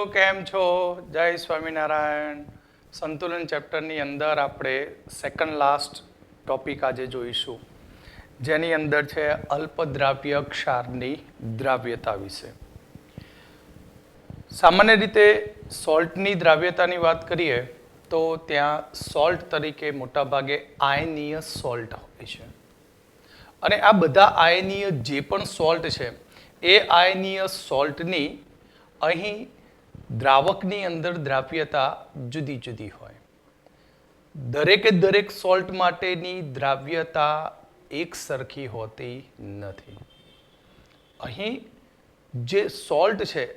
કેમ છો? જય સ્વામિનારાયણ. સંતુલન ચેપ્ટરની અંદર આપણે સેકન્ડ લાસ્ટ ટોપિક આજે જોઈશું, જેની અંદર છે અલ્પદ્રાવ્ય ક્ષારની દ્રાવ્યતા વિશે. સામાન્ય રીતે સોલ્ટની દ્રાવ્યતાની વાત કરીએ તો ત્યાં સોલ્ટ તરીકે મોટાભાગે આયનીય સોલ્ટ હોય છે. અને આ બધા આયનીય જે પણ સોલ્ટ છે એ આયનીય સોલ્ટની અહીં દ્રાવકની અંદર દ્રાવ્યતા જુદી જુદી હોય. દરેકે દરેક સોલ્ટ માટેની દ્રાવ્યતા એક સરખી હોતી નથી. અહીં જે સોલ્ટ છે,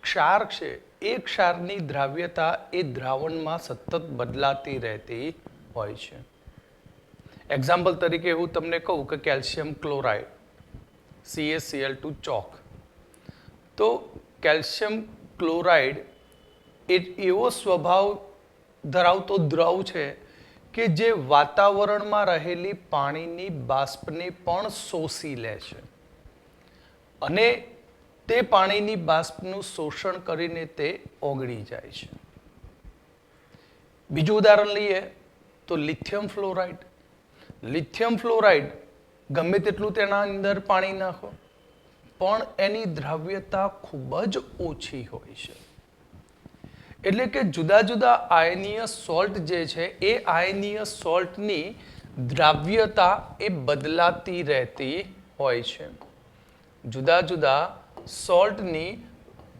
ક્ષાર છે, એ ક્ષારની દ્રાવ્યતા એ દ્રાવણમાં સતત બદલાતી રહેતી હોય છે. એક્ઝામ્પલ તરીકે હું તમને કહું કે કેલ્શિયમ ક્લોરાઇડ CaCl2 ચોક, તો કેલ્શિયમ ક્લોરાઇડ એ એવો સ્વભાવ ધરાવતો દ્રવ છે કે જે વાતાવરણમાં રહેલી પાણીની બાષ્પને પણ શોષી લે છે અને તે પાણીની બાષ્પનું શોષણ કરીને તે ઓગળી જાય છે. બીજું ઉદાહરણ લઈએ તો લિથિયમ ફ્લોરાઇડ. લિથિયમ ફ્લોરાઇડ ગમે તેટલું તેના અંદર પાણી નાખો પણ એની દ્રાવ્યતા ખૂબ જ ઓછી હોય છે. એટલે કે જુદા જુદા આયનીય સોલ્ટ જે છે એ આયનીય સોલ્ટની દ્રાવ્યતા એ બદલાતી રહેતી હોય છે. જુદા જુદા સોલ્ટની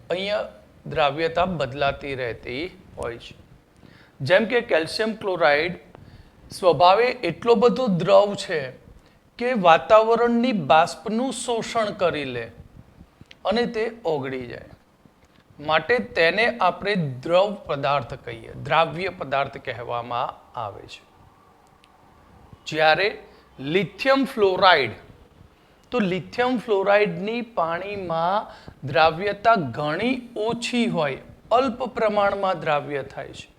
અહીંયા દ્રાવ્યતા બદલાતી રહેતી હોય છે. જેમ કે કેલ્શિયમ ક્લોરાઇડ સ્વભાવે એટલો બધો દ્રવ છે કે વાતાવરણની બાષ્પનું શોષણ કરી લે અને તે ઓગળી જાય. માટે તેને આપણે દ્રવ પદાર્થ કહીએ, દ્રાવ્ય પદાર્થ કહેવામાં આવે છે. જ્યારે લિથિયમ ફ્લોરાઇડ, તો લિથિયમ ફ્લોરાઇડની પાણીમાં દ્રાવ્યતા ઘણી ઓછી હોય, અલ્પ પ્રમાણમાં દ્રાવ્ય થાય છે.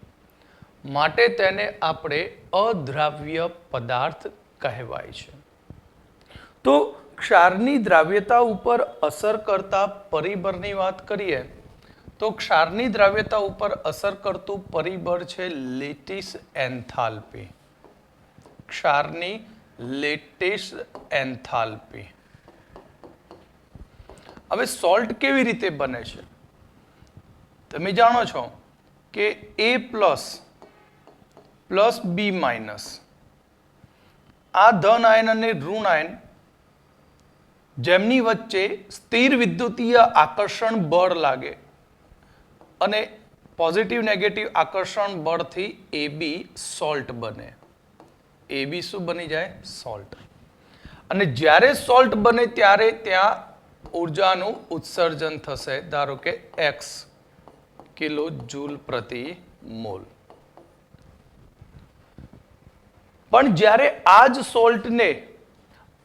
માટે તેને આપણે અદ્રાવ્ય પદાર્થ કહેવાય છે. તો ક્ષારની દ્રાવ્યતા ઉપર અસર કરતા પરિબળની વાત કરીએ તો ક્ષારની દ્રાવ્યતા ઉપર અસર કરતું પરિબળ છે લેટિસ એન્થાલ્પી. ક્ષારની લેટિસ એન્થાલ્પી. હવે સોલ્ટ કેવી રીતે બને છે? તમે જાણો છો કે A+ + B- આ ધન આયન અને ઋણ આયન જેમની વચ્ચે સ્થિર વિદ્યુતીય આકર્ષણ બળ લાગે અને પોઝિટિવ નેગેટિવ આકર્ષણ બળથી AB સોલ્ટ બને. AB શું બની જાય? સોલ્ટ. અને જ્યારે સોલ્ટ બને ત્યારે ત્યાં ઉર્જાનું ઉત્સર્જન થશે, ધારો કે X kJ/mol. પણ જ્યારે આ જ સોલ્ટને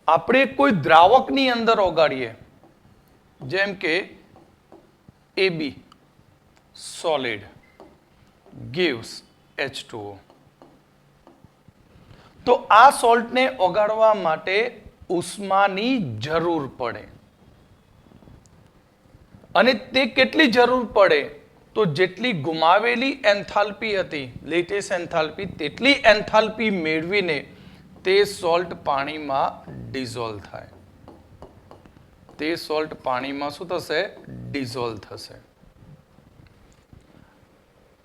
આપણે કોઈ દ્રાવકની અંદર ઓગાળીએ, જેમ કે AB solid gives H2O, તો આ સોલ્ટને ઓગાળવા માટે ઉષ્માની જરૂર પડે. અને તે કેટલી જરૂર પડે? તો જેટલી ગુમાવેલી એન્થાલ્પી હતી, લેટેસ્ટ એન્થાલ્પી, તેટલી એન્થાલ્પી મેળવીને તે સોલ્ટ પાણીમાં ડિઝોલ્વ થાય. તે સોલ્ટ પાણીમાં શું થશે? ડિઝોલ્વ થશે.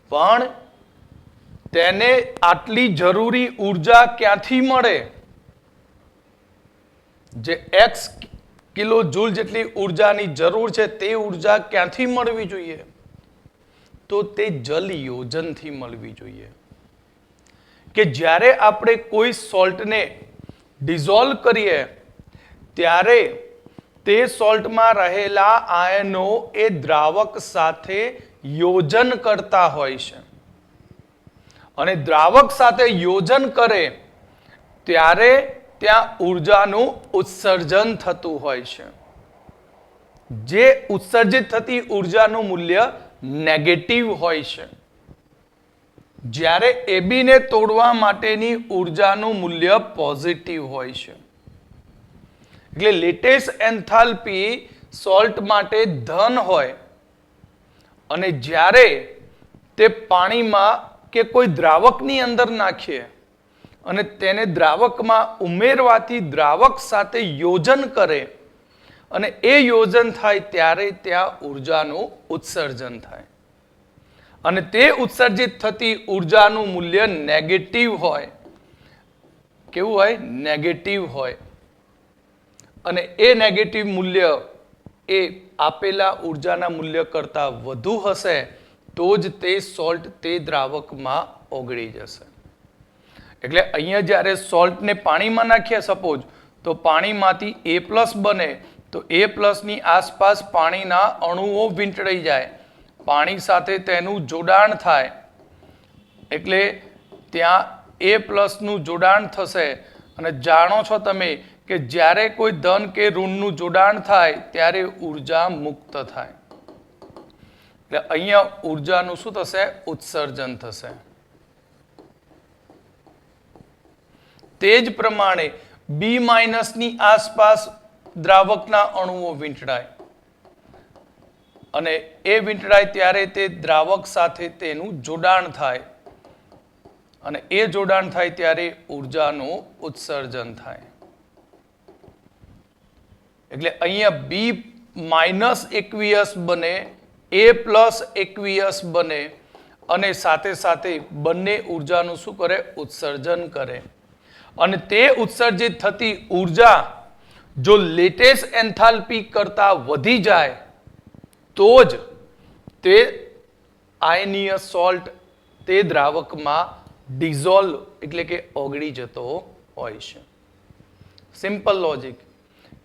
પણ તેને આટલી જરૂરી ઉર્જા ક્યાંથી મળે? જે X કિલોજૂલ જેટલી ઉર્જાની જરૂર છે તે ઉર્જા ક્યાંથી મળવી જોઈએ? તો તે જલ યોજનથી મળવી જોઈએ. કે જ્યારે આપણે કોઈ સોલ્ટને ડિઝોલ્વ કરીએ ત્યારે તે સોલ્ટમાં રહેલા આયનો એ દ્રાવક સાથે યોજન કરતા હોય છે. અને દ્રાવક સાથે યોજન કરે ત્યારે ત્યાં ઉર્જાનું ઉત્સર્જન થતું હોય છે. જે ઉત્સર્જિત થતી ઉર્જાનું મૂલ્ય નેગેટિવ હોય છે. જ્યારે AB ને તોડવા માટેની ઉર્જાનું મૂલ્ય પોઝિટિવ હોય છે. એટલે લેટેસ્ટ એન્થાલ્પી સોલ્ટ માટે ધન હોય અને જ્યારે તે પાણીમાં કે કોઈ દ્રાવકની અંદર નાખીએ અને તેને દ્રાવકમાં ઉમેરવાથી દ્રાવક સાથે યોજન કરે અને એ યોજન થાય ત્યારે ત્યાં ઉર્જાનું ઉત્સર્જન થાય અને તે ઉત્સર્જિત થતી ઉર્જાનું મૂલ્ય નેગેટિવ હોય. કેવું હોય? નેગેટિવ હોય. અને એ નેગેટિવ મૂલ્ય એ આપેલા ઉર્જાના મૂલ્ય કરતાં વધુ હશે તો જ તે સોલ્ટ તે દ્રાવકમાં ઓગળી જશે. એટલે અહીંયા જ્યારે સોલ્ટને પાણીમાં નાખીએ સપોઝ, તો પાણીમાંથી A+ બને તો A+ ની આસપાસ પાણીના અણુઓ વીંટળાઈ જાય, પાણી સાથે તેનું જોડાણ થાય, એટલે ત્યાં A+ નું જોડાણ થશે. અને જાણો છો તમે કે જ્યારે કોઈ ધન કે ઋણનું જોડાણ થાય ત્યારે ઉર્જા મુક્ત થાય. એટલે અહીંયા ઉર્જાનું શું થશે? ઉત્સર્જન થશે. તે જ પ્રમાણે B- ની આસપાસ દ્રાવકના અણુઓ વીંટળાય અને એ વીંટળાય ત્યારે તે દ્રાવક સાથે તેનું જોડાણ થાય અને એ જોડાણ થાય ત્યારે ઉર્જાનું ઉત્સર્જન થાય. એટલે અહીંયા B- aqueous બને, A+ aqueous બને અને સાથે સાથે બંને ઉર્જાનું શું કરે? ઉત્સર્જન કરે. અને તે ઉત્સર્જિત થતી ઉર્જા જો લેટેસ્ટ એન્થાલ્પી કરતા વધી જાય તો જ તે આયનીય સોલ્ટ તે દ્રાવકમાં ડિઝોલ્વ એટલે કે ઓગળી જતો હોય છે. સિમ્પલ લોજિક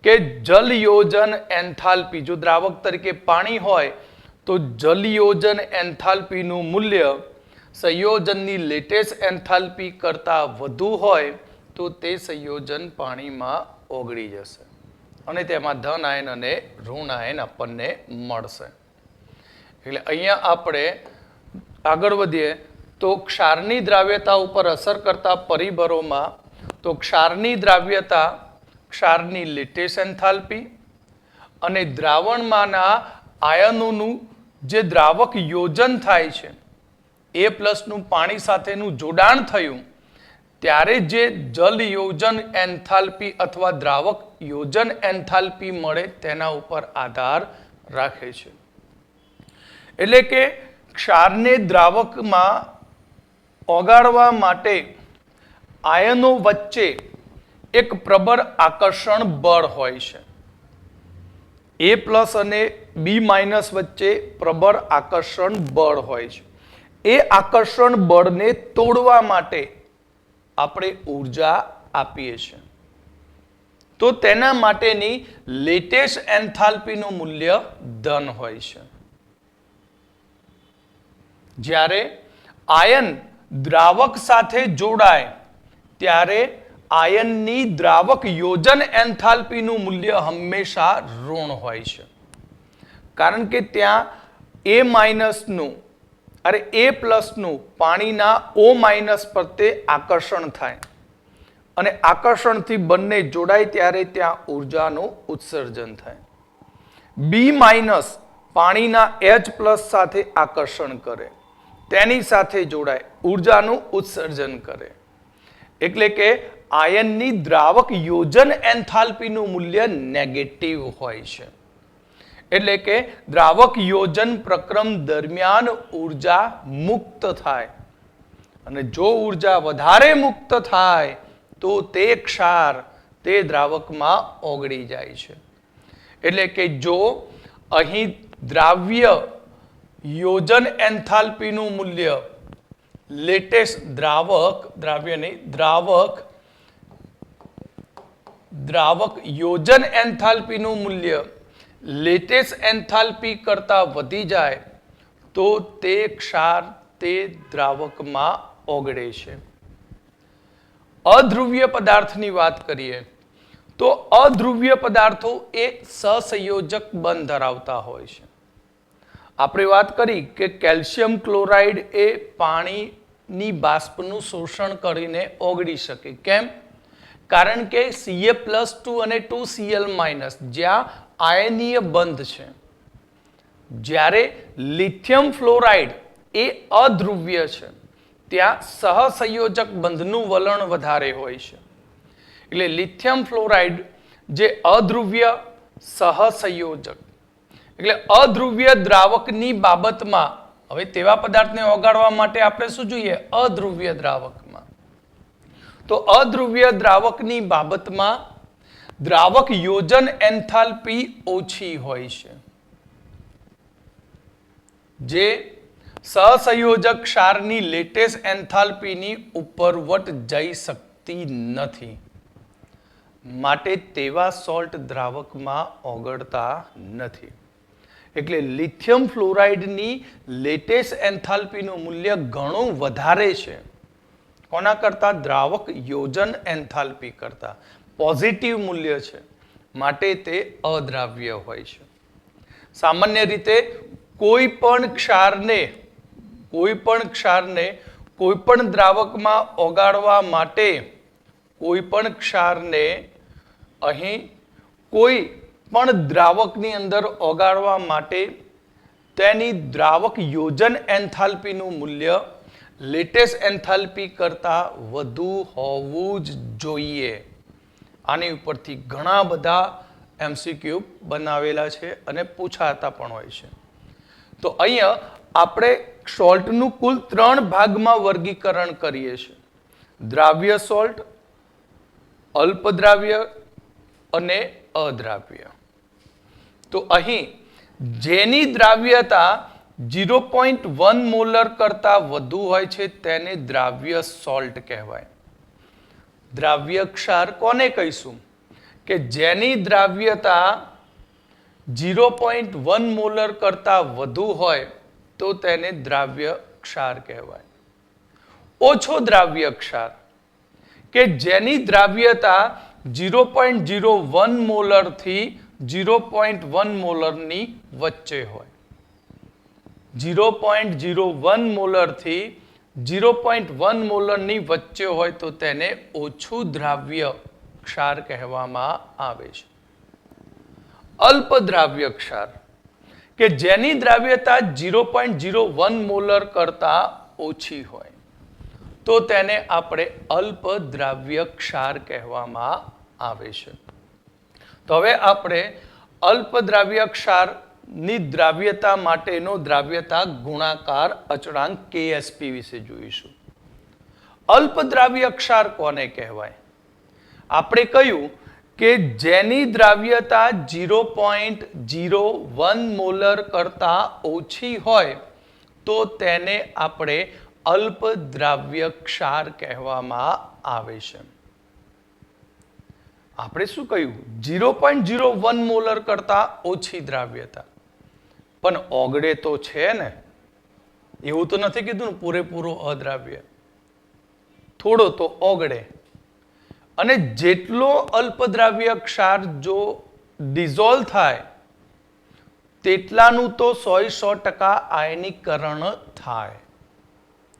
કે જલયોજન એન્થાલ્પી, જો દ્રાવક તરીકે પાણી હોય તો જલયોજન એન્થાલ્પીનું મૂલ્ય સંયોજનની લેટેસ્ટ એન્થાલ્પી કરતાં વધુ હોય તો તે સંયોજન પાણીમાં ઓગળી જશે અને તેમાં ધન આયન અને ઋણ આયન આપણને મળશે. એટલે અહીંયા આપણે આગળ વધીએ તો ક્ષારની દ્રાવ્યતા ઉપર અસર કરતા પરિબળોમાં તો ક્ષારની દ્રાવ્યતા, ક્ષારની લેટેસ્ટ એન્થાલ્પી અને દ્રાવણમાંના આયનોનું જે દ્રાવક યોજન થાય છે, A+ નું પાણી સાથેનું જોડાણ થયું ત્યારે જે જલ યોજન એન્થાલ્પી અથવા દ્રાવક યોજન એન્થાલ્પી મળે તેના ઉપર આધાર રાખે છે. એટલે કે ક્ષારને દ્રાવકમાં ઓગાળવા માટે આયનો વચ્ચે એક પ્રબળ આકર્ષણ બળ હોય છે. A+ અને B- વચ્ચે પ્રબળ આકર્ષણ બળ હોય છે. એ આકર્ષણ બળને તોડવા માટે આપણે ઉર્જા આપીએ છીએ. તો તેના માટેની લેટેસ્ટ એન્થાલ્પીનું મૂલ્ય ધન હોય છે. જ્યારે આયન દ્રાવક સાથે જોડાય ત્યારે આયનની દ્રાવક યોજન એન્થાલ્પીનું મૂલ્ય હંમેશા ઋણ હોય છે. કારણ કે ત્યાં A+ નું પાણીના O- પ્રત્યે આકર્ષણ થાય અને આકર્ષણથી બંને જોડાય ત્યારે ત્યાં ઉર્જાનું ઉત્સર્જન થાય. B- પાણીના H+ સાથે આકર્ષણ કરે, તેની સાથે જોડાય, ઉર્જાનું ઉત્સર્જન કરે. એટલે કે આયનની દ્રાવક યોજન એન્થાલ્પીનું મૂલ્ય નેગેટિવ હોય છે. એટલે કે દ્રાવક યોજન પ્રક્રમ દરમિયાન ઉર્જા મુક્ત થાય અને જો ઉર્જા વધારે મુક્ત થાય તો તે ક્ષાર તે દ્રાવકમાં ઓગળી જાય છે. એટલે કે જો અહીં દ્રાવ્ય યોજન એન્થાલ્પીનું મૂલ્ય લેટેસ્ટ દ્રાવક યોજન એન્થાલ્પીનું મૂલ્ય લેટેસ્ટ એન્થાલ્પી કરતા વધી જાય તો તે ક્ષાર તે દ્રાવકમાં ઓગળે છે. અધ્રુવ્ય પદાર્થની વાત કરીએ તો અધ્રુવ્ય પદાર્થો એ સહસંયોજક બંધ ધરાવતા હોય છે. આપણે વાત કરી કે કેલ્શિયમ ક્લોરાઇડ એ પાણીની બાષ્પનું શોષણ કરીને ઓગળી શકે. કેમ? કારણ કે Ca+2 અને 2Cl- જ્યાં આયનીય બંધ છે, જ્યારે લિથિયમ ફ્લોરાઇડ એ અધ્રુવ્ય છે, ત્યાં સહસંયોજક બંધનું વલણ વધારે હોય છે. એટલે લિથિયમ ફ્લોરાઇડ જે અધ્રુવ્ય સહસંયોજક, એટલે અધ્રુવ્ય દ્રાવકની બાબતમાં, હવે તેવા પદાર્થને ઓગાળવા માટે આપણે શું જોઈએ? અધ્રુવ્ય દ્રાવકમાં. તો અધ્રુવ્ય દ્રાવકની બાબતમાં દ્રાવક યોજન એન્થાલ્પી ઓછી હોય છે, જે સહસંયોજક ક્ષારની લેટેસ્ટ એન્થાલ્પીની ઉપરવટ જઈ શકતી નથી. માટે તેવા સોલ્ટ દ્રાવકમાં ઓગળતા નથી. એટલે લિથિયમ ફ્લોરાઇડની લેટેસ્ટ એન્થાલ્પીનું મૂલ્ય ઘણું વધારે છે કોના કરતા? દ્રાવક યોજન એન્થાલ્પી કરતા. પોઝિટિવ મૂલ્ય છે, માટે તે અદ્રાવ્ય હોય છે. સામાન્ય રીતે કોઈ પણ ક્ષારને કોઈ પણ દ્રાવકમાં ઓગાળવા માટે, કોઈ પણ ક્ષારને અહીં કોઈ પણ દ્રાવકની અંદર ઓગાળવા માટે તેની દ્રાવક યોજન એન્થાલ્પીનું મૂલ્ય લેટેસ્ટ એન્થાલ્પી કરતાં વધુ હોવું જ જોઈએ. આની ઉપરથી ઘણા બધા MCQ બનાવેલા છે અને પૂછાતા પણ હોય છે. તો અહીંયા આપણે સોલ્ટનું કુલ 3 ભાગમાં વર્ગીકરણ કરીએ છીએ: દ્રાવ્ય સોલ્ટ, અલ્પદ્રાવ્ય અને અદ્રાવ્ય. તો અહીં જેની દ્રાવ્યતા 0.1 મોલર કરતાં વધુ હોય છે તેને દ્રાવ્ય સોલ્ટ કહેવાય. દ્રાવ્ય ક્ષાર કોને કહીશું? કે જેની દ્રાવ્યતા 0.1 મોલર કરતાં વધુ હોય તો તેને દ્રાવ્ય ક્ષાર કહેવાય. ઓછો દ્રાવ્ય ક્ષાર કે જેની દ્રાવ્યતા 0.01 મોલરથી 0.1 મોલરની વચ્ચે હોય. 0.01 મોલરથી 0.1 મોલરની વચ્ચે હોય તો તેને ઓછું દ્રાવ્ય ક્ષાર કહેવામાં આવે છે. અલ્પદ્રાવ્ય ક્ષાર કે જેની દ્રાવ્યતા 0.01 મોલર કરતાં ઓછી હોય તો તેને આપણે અલ્પદ્રાવ્ય ક્ષાર કહેવામાં આવે છે. તો હવે આપણે અલ્પદ્રાવ્ય ક્ષારની દ્રાવ્યતા માટેનો દ્રાવ્યતા ગુણાકાર અચળાંક KSP વિશે જોઈશું. અલ્પદ્રાવ્ય ક્ષાર કોને કહેવાય? આપણે કહ્યું કે જેની દ્રાવ્યતા 0.01 મોલર કરતાં ઓછી હોય તો તેને આપણે અલ્પદ્રાવ્ય ક્ષાર કહેવામાં આવે છે. આપણે શું કહ્યું? 0.01 મોલર કરતાં ઓછી દ્રાવ્યતા, પણ ઓગળે તો છે ને, એવું તો નથી કીધું ને પૂરેપૂરો અદ્રાવ્ય, થોડો તો ઓગળે. અને જેટલો અલ્પદ્રાવ્ય ક્ષાર જો ડિઝોલ્વ થાય તેટલાનું તો 100% આયનીકરણ થાય.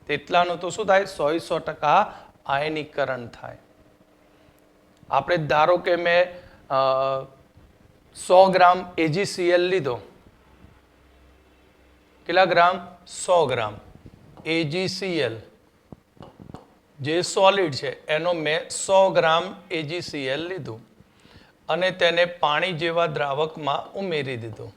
તેટલાનું તો શું થાય? 100% આયનીકરણ થાય. આપણે ધારો કે મેં 100 ગ્રામ AgCl લીધો. કેટલા ગ્રામ? 100 ગ્રામ AgCl જે સોલિડ છે એનો મેં 100 ગ્રામ AgCl લીધું અને તેને પાણી જેવા દ્રાવકમાં ઉમેરી દીધું.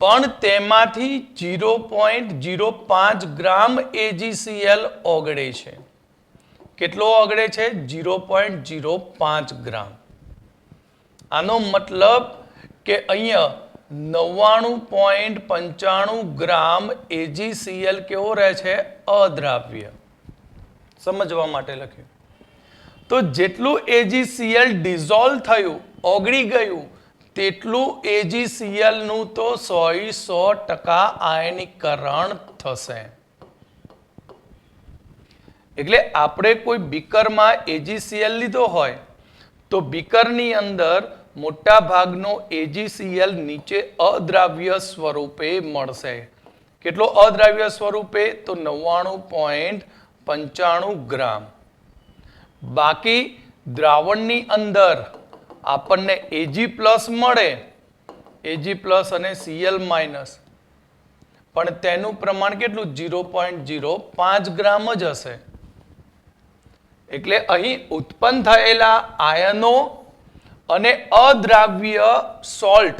પણ તેમાંથી 0.05 ગ્રામ AgCl ઓગળે છે. કેટલો ઓગળે છે? 0.05 ગ્રામ. આનો મતલબ કે અહીંયા 99.95 ગ્રામ AgCl કેવો રહે છે? અદ્રાવ્ય. સમજવા માટે લખ્યું. તો જેટલું AgCl ડિઝોલ્વ થયું, ઓગળી ગયું, તેટલું AgCl નું તો 100% આયનીકરણ થશે. એટલે આપણે કોઈ બીકરમાં AgCl લીધો હોય તો બીકરની અંદર મોટા ભાગનો AgCl નીચે અદ્રાવ્ય સ્વરૂપે મળશે. કેટલો અદ્રાવ્ય સ્વરૂપે? તો 99.95 ગ્રામ. બાકી દ્રાવણની અંદર આપણને Ag+ મળે Ag પ્લસ અને Cl માઇનસ, પણ તેનું પ્રમાણ કેટલું 0.05 ગ્રામ જ હશે. એટલે અહીં ઉત્પન્ન થયેલા આયનો અને અદ્રાવ્ય સોલ્ટ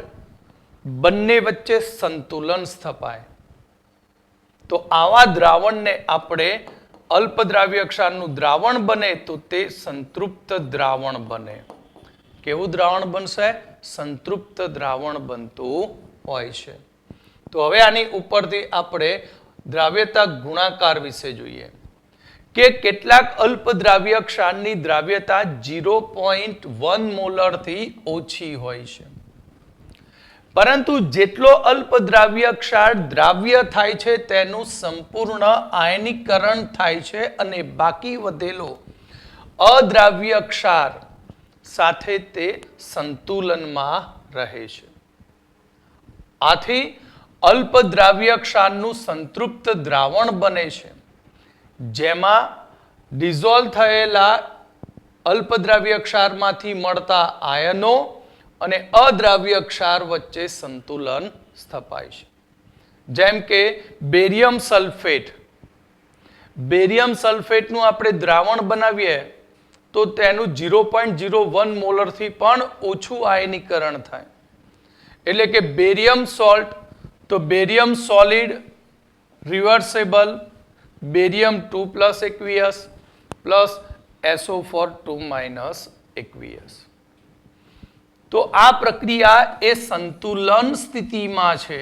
બંને વચ્ચે સંતુલન સ્થપાય. તો આવા દ્રાવણને આપણે અલ્પદ્રાવ્ય ક્ષારનું દ્રાવણ બને તો તે સંતૃપ્ત દ્રાવણ બને. કેવું દ્રાવણ બનશે? સંતૃપ્ત દ્રાવણ બનતું હોય છે. તો હવે આની ઉપરથી આપણે દ્રાવ્યતા ગુણાકાર વિશે જોઈએ કે કેટલાક અલ્પદ્રાવ્ય ક્ષારની દ્રાવ્યતા 0.1 મોલરથી ઓછી હોય છે, પરંતુ જેટલો અલ્પદ્રાવ્ય ક્ષાર દ્રાવ્ય થાય છે તેનું સંપૂર્ણ આયનીકરણ થાય છે અને બાકી વધેલો અદ્રાવ્ય ક્ષાર સાથે તે સંતુલનમાં રહે છે. આથી અલ્પદ્રાવ્ય ક્ષારનું સંતૃપ્ત દ્રાવણ બને છે, જેમાં ડિઝોલ્વ થયેલા અલ્પદ્રાવ્ય ક્ષારમાંથી મળતા આયનો અને અદ્રાવ્ય ક્ષાર વચ્ચે સંતુલન સ્થપાય છે. જેમ કે બેરિયમ સલ્ફેટ. બેરિયમ સલ્ફેટનું આપણે દ્રાવણ બનાવીએ તો તેનું 0.01 મોલરથી પણ ઓછું આયનીકરણ થાય. એટલે કે બેરિયમ સોલ્ટ, તો barium solid reversible barium 2+ aqueous plus SO4 2- aqueous. તો આ પ્રક્રિયા એ સંતુલન સ્થિતિમાં છે.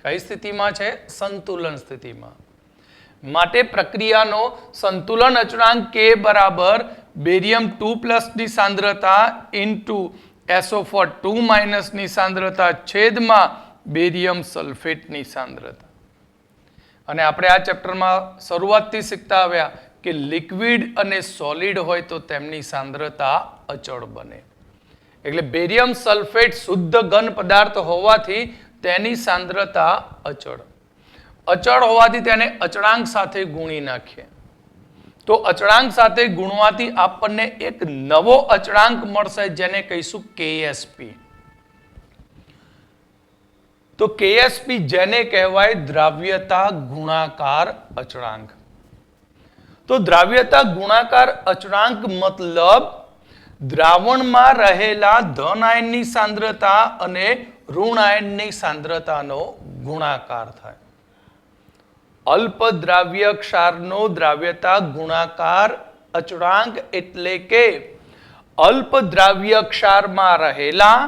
કઈ સ્થિતિમાં છે? સંતુલન સ્થિતિમાં. માટે પ્રક્રિયાનો સંતુલન અચળાંક K બરાબર બેરિયમ 2+ ની સાંદ્રતા ઇન્ટુ SO4 2- ની સાંદ્રતા છેદમાં બેરિયમ સલ્ફેટની સાંદ્રતા. અને આપણે આ ચેપ્ટરમાં શરૂઆતથી શીખતા આવ્યા કે લિક્વિડ અને સોલિડ હોય તો તેમની સાંદ્રતા અચળ બને. એટલે બેરિયમ સલ્ફેટ શુદ્ધ ઘન પદાર્થ હોવાથી તેની સાંદ્રતા અચળ. અચળ હોવાથી તેને અચળાંક સાથે ગુણી નાખીએ. તો અચળાંક સાથે ગુણવાથી આપણને એક નવો અચળાંક મળશે જેને કહીશું KSP. તો KSP જેને કહેવાય દ્રાવ્યતા ગુણાકાર અચળાંક. તો દ્રાવ્યતા ગુણાકાર અચળાંક મતલબ દ્રાવણમાં રહેલા ધન આયનની સાંદ્રતા અને ઋણ આયનની સાંદ્રતાનો ગુણાકાર થાય. અલ્પદ્રાવ્ય ક્ષારનો દ્રાવ્યતા ગુણાકાર અચળાંક એટલે કે અલ્પદ્રાવ્ય ક્ષારમાં રહેલા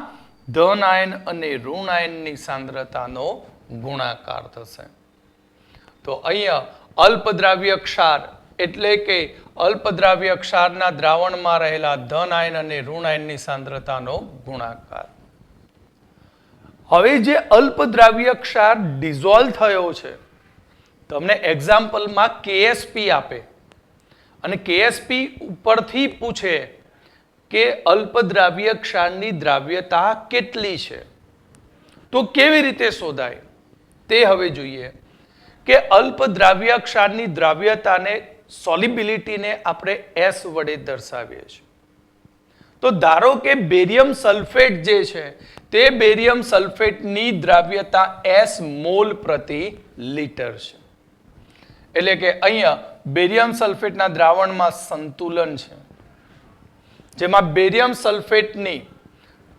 ધન આયન અને ઋણ આયનની સાંદ્રતાનો ગુણાકાર થશે. તો અહીંયા અલ્પદ્રાવ્ય ક્ષાર એટલે કે અલ્પદ્રાવ્ય ક્ષારના દ્રાવણમાં રહેલા ધન આયન અને ઋણ આયનની સાંદ્રતાનો ગુણાકાર. હવે જે અલ્પદ્રાવ્ય ક્ષાર ડિઝોલ્વ થયો છે, તમને એક્ઝામ્પલમાં KSP આપે અને KSP ઉપરથી પૂછે કે અલ્પદ્રાવ્ય ક્ષારની દ્રાવ્યતા કેટલી છે, તો કેવી રીતે શોધાય તે હવે જોઈએ કે અલ્પદ્રાવ્ય ક્ષારની દ્રાવ્યતાને સોલિબિલિટીને આપણે S વડે દર્શાવીએ છીએ. તો ધારો કે બેરિયમ સલ્ફેટ જે છે તે બેરિયમ સલ્ફેટની દ્રાવ્યતા S મોલ પ્રતિ લિટર છે. એટલે કે અહીંયા બેરિયમ સલ્ફેટના દ્રાવણમાં સંતુલન છે, જેમાં બેરિયમ સલ્ફેટની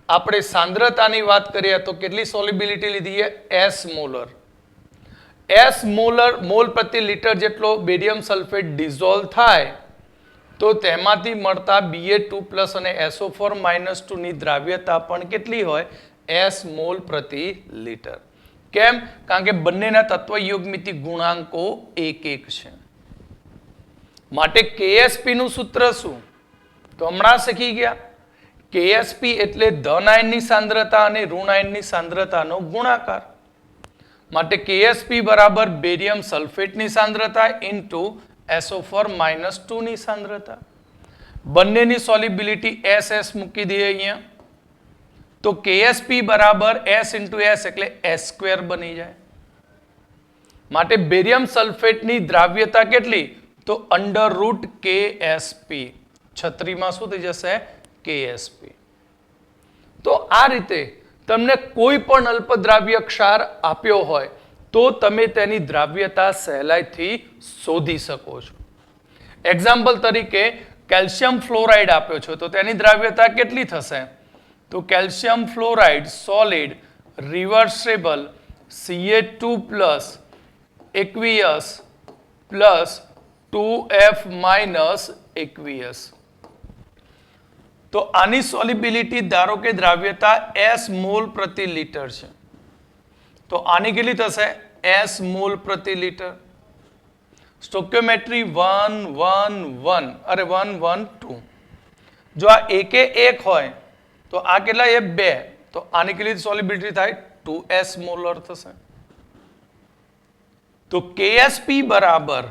આપણે સાંદ્રતાની વાત કરીએ તો કેટલી સોલિબિલિટી લીધી છે? S molar. S મોલ પ્રતિ લિટર જેટલો બેરિયમ સલ્ફેટ ડિઝોલ્વ થાય તો તેમાંથી મળતા Ba2+ અને SO4- 2 ની દ્રાવ્યતા પણ કેટલી હોય? S મોલ પ્રતિ લિટર. કેમ? કારણ કે બંનેના તત્વયુગ્મિતિ ગુણાંકો 1:1 છે. માટે KSP નું સૂત્ર શું? તો હમણાં શીખી ગયા. KSP એટલે ધન આયનની સાંદ્રતા અને ઋણ આયનની સાંદ્રતાનો ગુણાકાર. માટે KSP બરાબર બેરિયમ સલ્ફેટની સાંદ્રતા ઇન્ટુ SO4- 2 ની સાંદ્રતા. બંનેની સોલિબિલિટી SS મૂકી દઈએ અહીંયા. તો KSP બરાબર S ઇન્ટુ S એટલે S² બની જાય. માટે બેરિયમ સલ્ફેટની દ્રાવ્યતા કેટલી? તો √ KSP. છત્રીમાં શું થઈ જશે? KSP. તો આ રીતે તમને કોઈ પણ અલ્પદ્રાવ્ય ક્ષાર આપ્યો હોય તો તમે તેની દ્રાવ્યતા સહેલાઈથી શોધી શકો છો. એક્ઝામ્પલ તરીકે કેલ્શિયમ ફ્લોરાઇડ આપ્યો છે તો તેની દ્રાવ્યતા કેટલી થશે? તો calcium fluoride solid reversible Ca2+ aqueous plus 2F minus aqueous. તો આની સોલિબિલિટી ધારો કે દ્રાવ્યતા S મોલ પ્રતિ લિટર છે તો આની કેટલી થશે? S મોલ પ્રતિ લિટર. સ્ટોક્યોમેટ્રી 1 1 1 અરે 1 1 2. જો આ એકે 1 હોય તો આ કેટલા એ 2 તો આની કેટલી સોલિબિલિટી થાય? 2S મોલર થશે. તો KSP બરાબર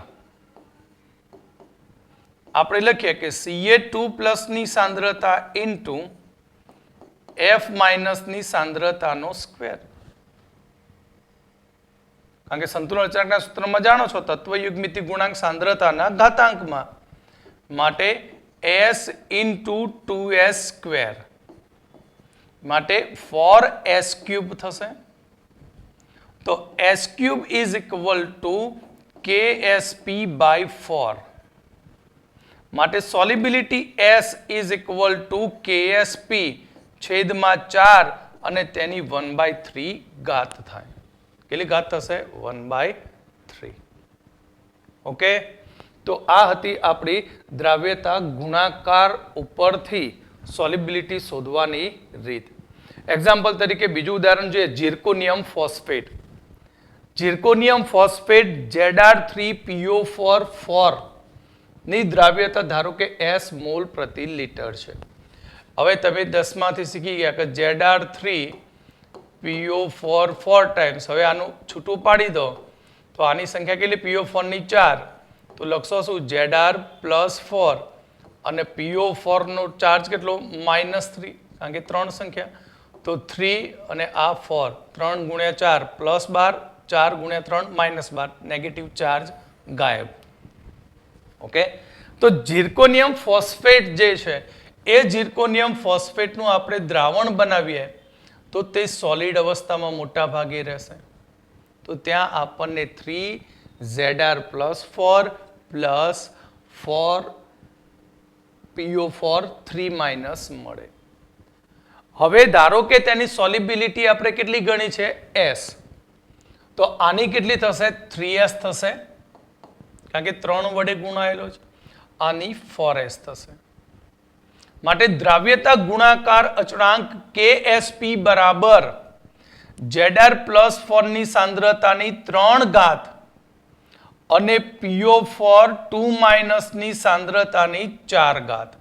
આપણે લખીએ કે Ca2+ ની સાંદ્રતા ઇન્ટુ F માઇનસ ની સાંદ્રતાનો સ્ક્વેર. કારણ કે સંતુલન અચળાંકના સૂત્રમાં જાણો છો તત્વયુગ્મિતિ ગુણાંક સાંદ્રતાના ઘાતાંકમાં માટે S ઇન્ટુ 2S સ્ક્વેર માટે 4S³ થશે. તો S³ is equal two KSP/4 માટે સોલિબિલિટી S is equal two KSP છેદમાં 4 અને તેની 1/3 ઘાત થાય. કેટલી ઘાત થશે? 1/3. ઓકે, તો આ હતી આપણી દ્રાવ્યતા ગુણાકાર ઉપરથી સોલિબિલિટી શોધવાની રીત. એક્ઝામ્પલ તરીકે બીજું ઉદાહરણ જોઈએ, zirconium phosphate. Zirconium phosphate Zr3PO4 ની દ્રાવ્યતા ધારો કે S મોલ પ્રતિ લિટર છે. હવે તમે 10 માંથી શીખી ગયા કે Zr3PO4 4 ટાઈમ્સ. હવે આનું છૂટું પાડી દો તો આની સંખ્યા કેટલી? PO4 ની 4 તો લખશો શું? Zr+4 અને PO4 નો ચાર્જ કેટલો? -3 કારણ કે 3 સંખ્યા તો 3 અને આ 4 3 ગુણ્યા 4 +12 4 ગુણ્યા 3 -12 નેગેટિવ ચાર્જ ગાયબ. ઓકે, તો ઝિર્કોનિયમ ફોસ્ફેટ જે છે એ ઝિર્કોનિયમ ફોસ્ફેટનું આપણે દ્રાવણ બનાવીએ તો તે સોલિડ અવસ્થામાં મોટા ભાગે રહેશે. તો ત્યાં આપણને 3Zr+4 પ્લસ 4 PO4 3- મળે. હવે ધારો કે તેની સોલિબિલિટી આપણે કેટલી ગણી છે? S. તો આની કેટલી થશે? 3S થશે કારણ કે 3 વડે ગુણાયેલો છે. આની 4S થશે. માટે દ્રાવ્યતા ગુણાકાર અચળાંક KSP બરાબર Zr+4 ની સાંદ્રતાની 3 ઘાત અને PO4 2- ની સાંદ્રતાની 4 ઘાત.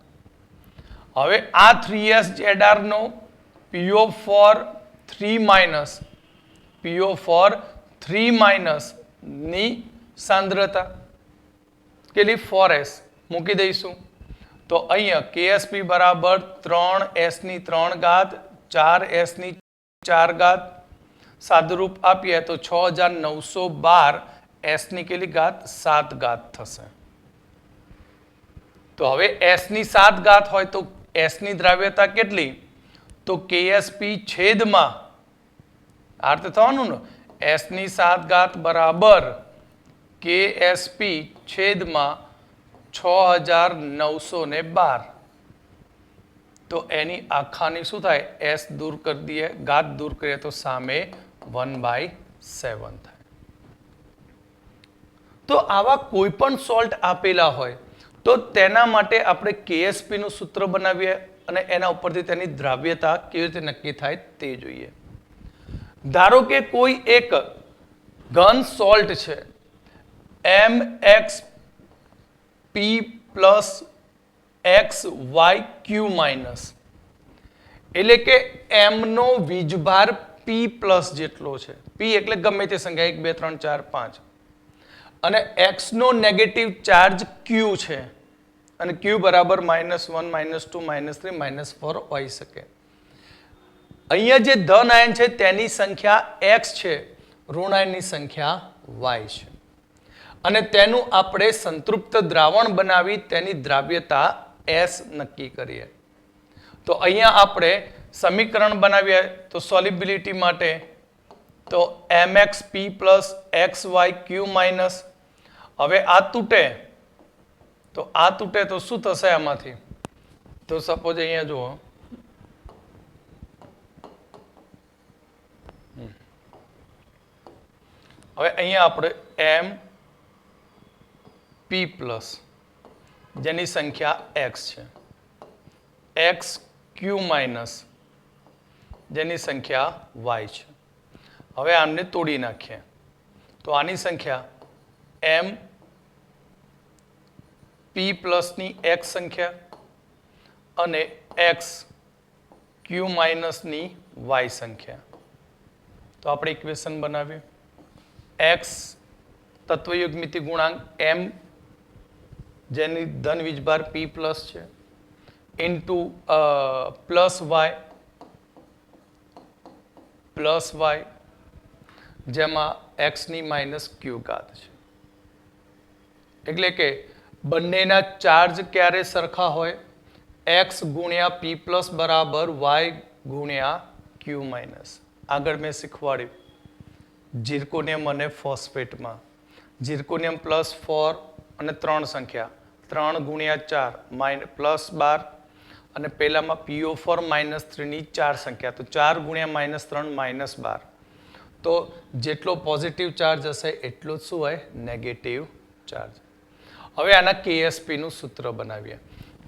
હવે આ 3S Zr નો PO4 3- ની સાંદ્રતા કેટલી? 4S મૂકી દઈશું તો અહીંયા KSP બરાબર 3S ની 3 ઘાત 4S ની 4 ઘાત સાદુરૂપ આપીએ તો 6912 S ની કેટલી ઘાત? 7 ઘાત થશે. તો હવે S ની 7 ઘાત હોય તો S ની દ્રાવ્યતા કેટલી? તો KSP છેદમાં આ રીતે થવાનું ને S ની 7 ઘાત બરાબર KSP છેદમાં 6912. તો એની આખાની શું થાય? S દૂર કરી દઈએ, ઘાત દૂર કરીએ તો સામે 1/7 થાય. તો આવા કોઈ પણ સોલ્ટ આપેલા હોય તો તેના માટે આપણે KSP નું સૂત્ર બનાવીએ અને એના ઉપરથી તેની દ્રાવ્યતા કેવી રીતે નક્કી થાય તે જોઈએ. ધારો કે કોઈ એક ઘન સોલ્ટ છે MXP પ્લસ XYQ- એટલે કે M નો વીજભાર P પ્લસ જેટલો છે. P એટલે ગમે તે સંખ્યા 1 2 3 4 5 અને X નો નેગેટિવ ચાર્જ Q છે અને Q બરાબર -1 -2 -3 -4 હોઈ શકે. અહીંયા જે ધન આયન છે તેની સંખ્યા X છે, ઋણ આયનની સંખ્યા Y છે અને તેનું આપણે સંતૃપ્ત દ્રાવણ બનાવી તેની દ્રાવ્યતા S નક્કી કરીએ. તો અહીંયા આપણે સમીકરણ બનાવીએ તો સોલ્યુબિલિટી માટે તો mxp પ્લસ xyq માઇનસ હવે આ તૂટે તો શું થશે આમાંથી તો સપોઝ અહીંયા જુઓ હવે અહીંયા આપણે m p પ્લસ જેની સંખ્યા x છે x q માઇનસ જેની સંખ્યા y છે હવે આને તોડી નાખીએ તો આની સંખ્યા m p પ્લસની x સંખ્યા અને x q માઇનસની y સંખ્યા તો આપણે ઇક્વેશન બનાવીએ x તત્વયુગ્મિતિ ગુણાંક m જેની ધન વીજભાર p પ્લસ છે ઇન્ટુ પ્લસ y જેમાં x ની માઇનસ ક્યુ ઘાત છે એટલે કે બંનેના ચાર્જ ક્યારે સરખા હોય x ગુણ્યા p પ્લસ બરાબર y ગુણ્યા ક્યુ માઇનસ આગળ મેં શીખવાડ્યું ઝિર્કોનિયમ અને ફોસ્ફેટમાં ઝિર્કોનિયમ પ્લસ 4 અને 3 સંખ્યા 3 ગુણ્યા 4 પ્લસ 12 અને પહેલામાં PO4 માઇનસ 3 ની 4 સંખ્યા તો 4 ગુણ્યા માઇનસ 3 માઇનસ 12 તો જેટલો પોઝિટિવ ચાર્જ હશે એટલો જ શું હોય નેગેટિવ ચાર્જ હવે આના KSP નું સૂત્ર બનાવીએ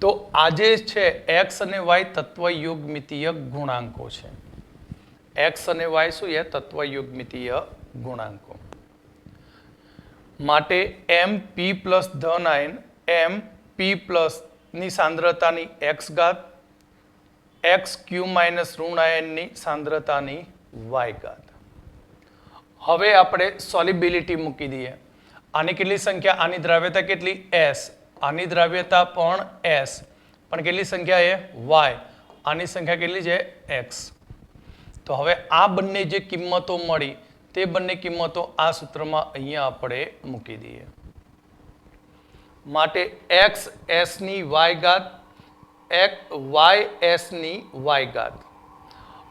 તો આજે છે x અને y તત્વયુગ્મિતીય ગુણાંકો છે x અને y શું છે તત્વયુગ્મિતીય ગુણાંકો માટે m p પ્લસ ધન આયન m p પ્લસ ની સાંદ્રતાની x ઘાત x q માઇનસ ઋણ આયનની સાંદ્રતાની y ઘાત હવે આપણે સોલ્યુબિલિટી મૂકી દઈએ આની કેટલી સંખ્યા આની દ્રાવ્યતા કેટલી s આની દ્રાવ્યતા પણ s પણ કેટલી સંખ્યા એ y આની સંખ્યા કેટલી છે x તો હવે આ બંને જે કિંમતો મળી તે બંને કિંમતો આ સૂત્રમાં અહીંયા આપણે મૂકી દઈએ માટે x s ની y ઘાત y s ની y ઘાત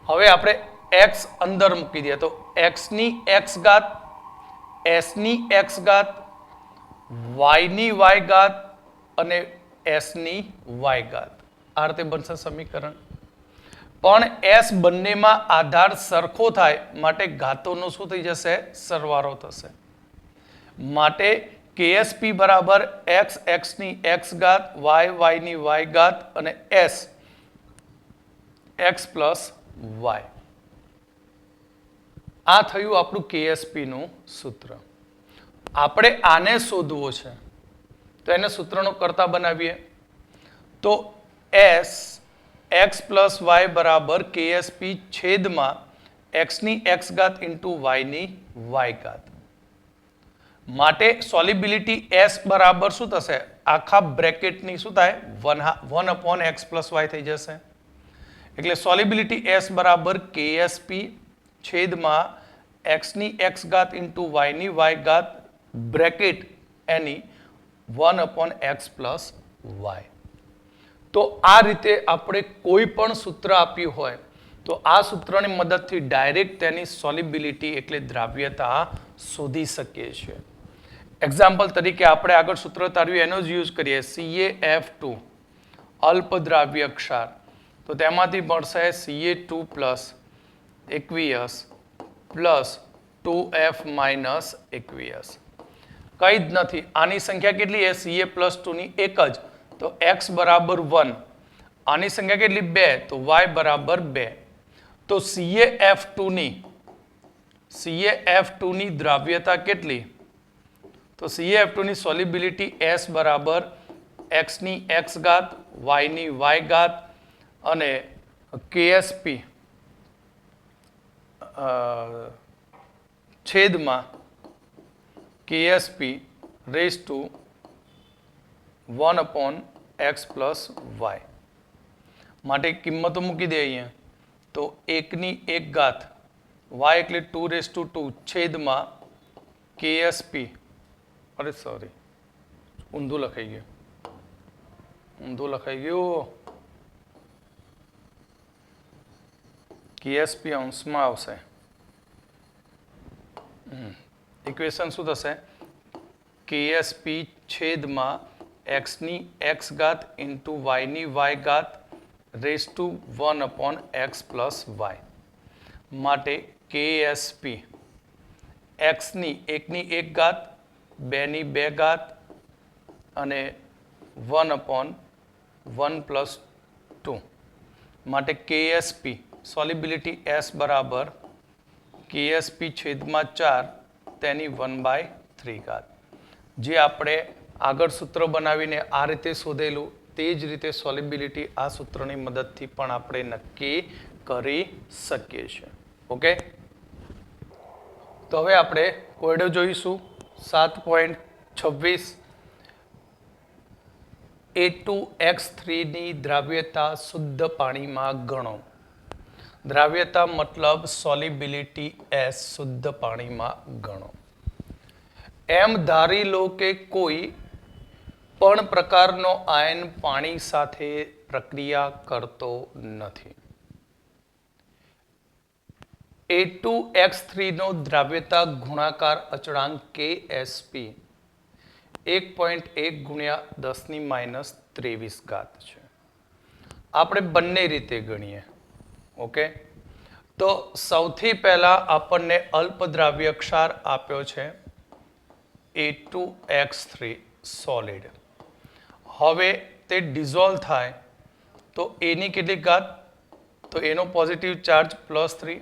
હવે આપણે x અંદર મૂકી દઈએ તો x ની x ઘાત s ની x ઘાત y ની y ઘાત અને s ની y ઘાત આ રીતે બનશે સમીકરણ પણ s બંનેમાં આધાર સરખો થાય માટે ઘાતોનો શું થઈ જશે સરવાળો થશે માટે KSP બરાબર x x ની x ઘાત y y ની y ઘાત અને s x પ્લસ y આ થયું આપણું KSP નું સૂત્ર આપણે આને શોધવું છે તો એને સૂત્રનો કરતા બનાવીએ તો s x પ્લસ y બરાબર KSP છેદમાં x ની x ઘાત ઇન્ટુ y ની y ઘાત માટે સોલ્યુબિલિટી s બરાબર શું થશે આખા બ્રેકેટની શું થાય 1/x પ્લસ y થઈ જશે એટલે સોલ્યુબિલિટી s બરાબર KSP છેદમાં x ની x ઘાત ઇન્ટુ y ની y ઘાત બ્રેકેટ એની 1/x પ્લસ y તો આ રીતે આપણે કોઈ પણ સૂત્ર આપ્યું હોય તો આ સૂત્રની મદદથી ડાયરેક્ટ તેની સોલ્યુબિલિટી એટલે દ્રાવ્યતા શોધી શકીએ છીએ એક્ઝામ્પલ તરીકે આપણે આગળ સૂત્ર તારવ્યું એનો જ યુઝ કરીએ CaF2 અલ્પદ્રાવ્ય ક્ષાર તો તેમાંથી મળશે Ca2 plus aqueous plus 2F minus aqueous કંઈ જ નથી આની સંખ્યા કેટલી છે Ca પ્લસ 2 ની એક જ તો x બરાબર 1 આની સંખ્યા કેટલી 2 તો y બરાબર 2 તો CaF2 ની દ્રાવ્યતા કેટલી તો CaF2 ની સોલ્યુબિલિટી s બરાબર x ની x ઘાત y ની y ઘાત અને KSP છેદમાં KSP raise to 1/x plus y માટે કિંમતો મૂકી દે અહીંયા તો 1 ની 1 ઘાત y એટલે 2^2 છેદમાં KSP અરે સોરી ઊંધું લખાઈ ગયું KSP અંશમાં આવશે. ઇક્વેશન શું થશે? KSP છેદમાં x ની x ઘાત ઇન્ટુ y ની y ઘાત raise to 1/x plus y. માટે KSP x ની 1 ની 1 ઘાત 2 ની 2 ઘાત અને 1/1 પ્લસ 2. માટે KSP સોલ્યુબિલિટી S બરાબર KSP છેદમાં 4 તેની 1/3 ઘાત. જે આપણે આગળ સૂત્ર બનાવીને આ રીતે શોધેલું તે જ રીતે સોલ્યુબિલિટી આ સૂત્રની મદદથી પણ આપણે નક્કી કરી શકીએ છીએ. ઓકે, તો હવે આપણે કોયડો જોઈશું 7.26. A2X3 ની દ્રાવ્યતા શુદ્ધ પાણીમાં ગણો. દ્રાવ્યતા મતલબ સોલ્યુબિલિટી S શુદ્ધ પાણીમાં ગણો. એમ ધારી લો કે કોઈ પણ પ્રકારનો આયન પાણી સાથે પ્રક્રિયા કરતો નથી. A2X3 નો દ્રાવ્યતા ગુણાકાર અચળાંક KSP 1.1 ગુણ્યા 10⁻23 ઘાત છે. આપણે બંને રીતે ગણીએ. ઓકે, તો સૌથી પહેલા આપણને અલ્પદ્રાવ્ય ક્ષાર આપ્યો છે A2X3 સોલિડ. હવે તે ડિઝોલ્વ થાય તો એની કેટલી ઘાત? તો એનો positive charge +3,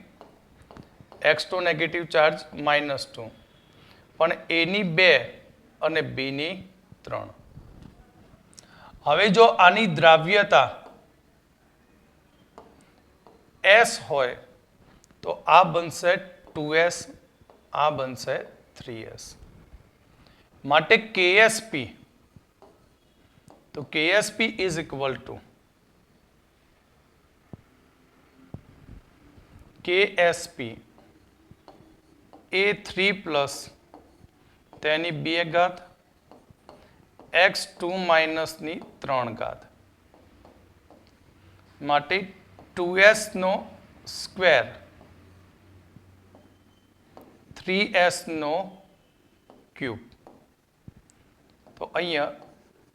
X2 negative charge -2, પણ એની 2 અને બીની 3. હવે જો આની દ્રાવ્યતા S હોય તો આ બનશે 2S, આ બનશે 3S. માટે KSP, તો KSP is equal two KSP A3 plus તેની 2 ઘાત X2 માઇનસ ની 3 ઘાત. માટે 2S નો સ્ક્વેર 3S નો ક્યુબ. તો અહીંયા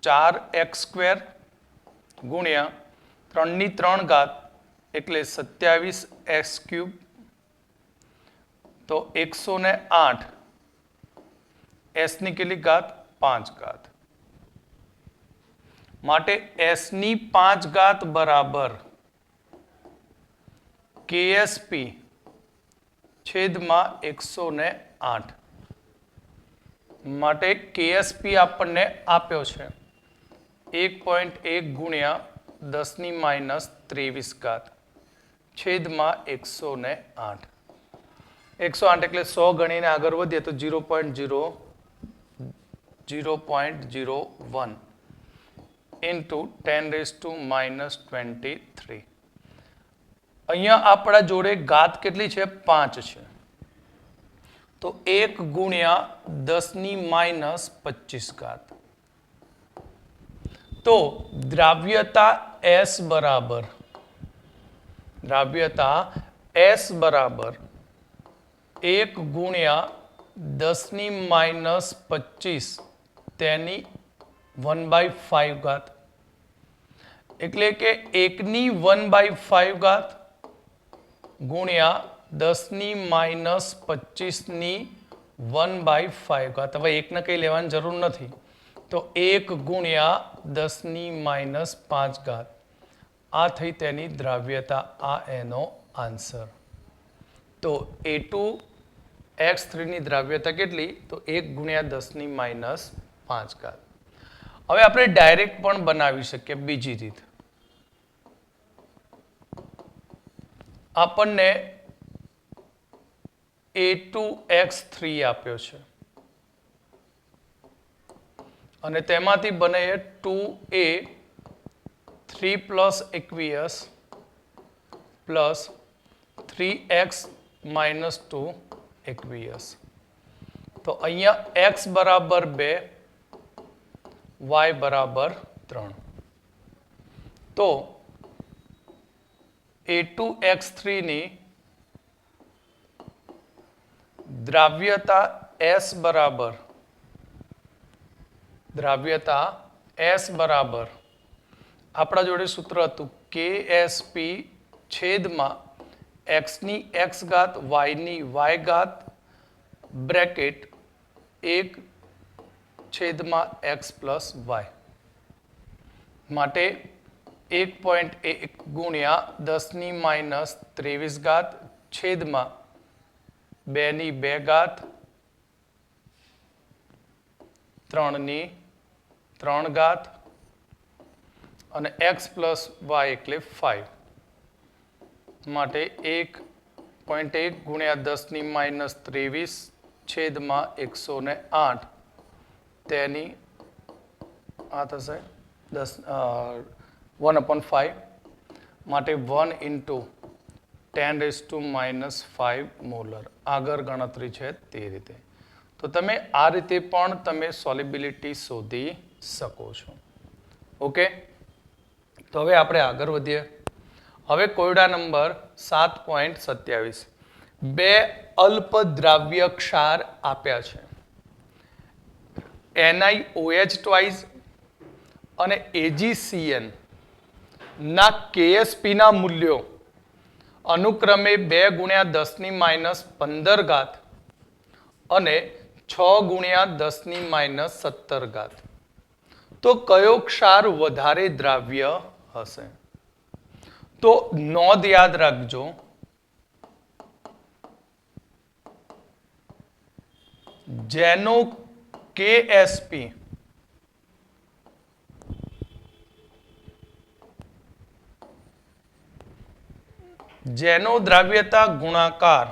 4x² ગુણ્યા 3 ની 3 ઘાત એટલે 27x³. તો 108. S ની કેટલી ઘાત? 5 ઘાત. માટે S ની 5 ઘાત બરાબર KSP છેદમાં 108. માટે KSP આપણને આપ્યો છે 1.1 ગુણ્યા 10⁻23 ઘાત છેદમાં 108. 108 એટલે 100 ગણીને આગળ વધીએ તો 0.01 ઇન્ટુ 10⁻23. અહીંયા આપણા જોડે ઘાત કેટલી છે? 5 છે. તો 1 ગુણ્યા 10⁻25 ઘાત. તો દ્રાવ્યતા S બરાબર 1 ગુણ્યા 10⁻25 તેની 1/5 ઘાત. એટલે કે 1/5 ઘાત ગુણ્યા 10⁻25 ની 1/5 ઘાત. હવે 1 ને કંઈ લેવાની જરૂર નથી. તો 1 ગુણ્યા 10⁻5 ઘાત. આ થઈ તેની દ્રાવ્યતા. આ એનો આન્સર. તો A2X3 ની દ્રાવ્યતા કેટલી? તો 1 ગુણ્યા 10⁻5 ઘાત. હવે આપણે ડાયરેક્ટ પણ બનાવી શકીએ બીજી રીત. આપણને A2X3 આપ્યો છે અને તેમાંથી બને 2A 3 plus aqueous plus 3x minus 2 aqueous. તો અહીંયા x બરાબર 2, y બરાબર 3. તો A2X3 ની દ્રાવ્યતા S બરાબર આપણા જોડે સૂત્ર હતું KSP છેદમાં x ની x ઘાત y ની y ઘાત બ્રેકેટ 1 છેદમાં x પ્લસ y માટે 1.1 ગુણ્યા 10 ની માઇનસ 23 ઘાત છેદમાં 2 ની 2 ઘાત 3 ની 3 ઘાત અને x પ્લસ y એટલે 5 માટે 1.1 ગુણ્યા 10 ની માઇનસ 23 છેદમાં 108 તેની આ થશે 1/5 માટે 1 into 10⁻⁻5 મોલર આગળ ગણતરી છે તે રીતે. તો તમે આ રીતે પણ તમે સોલ્યુબિલિટી શોધી શકો છો. ઓકે, તો હવે આપણે આગળ વધીએ. હવે કોયડા નંબર 7.27 બે અલ્પદ્રાવ્ય ક્ષાર આપ્યા છે NiOH ટ્વાઇસ અને AgCN ના KSP ના મૂલ્યો અનુક્રમે 2 ગુણ્યા 10 ની માઇનસ 15 ઘાત અને 6 ગુણ્યા 10 ની માઇનસ 17 ઘાત. તો કયો ક્ષાર વધારે દ્રાવ્ય હશે? તો નોંધ યાદ રાખજો, જેનો KSP જેનો દ્રાવ્યતા ગુણાકાર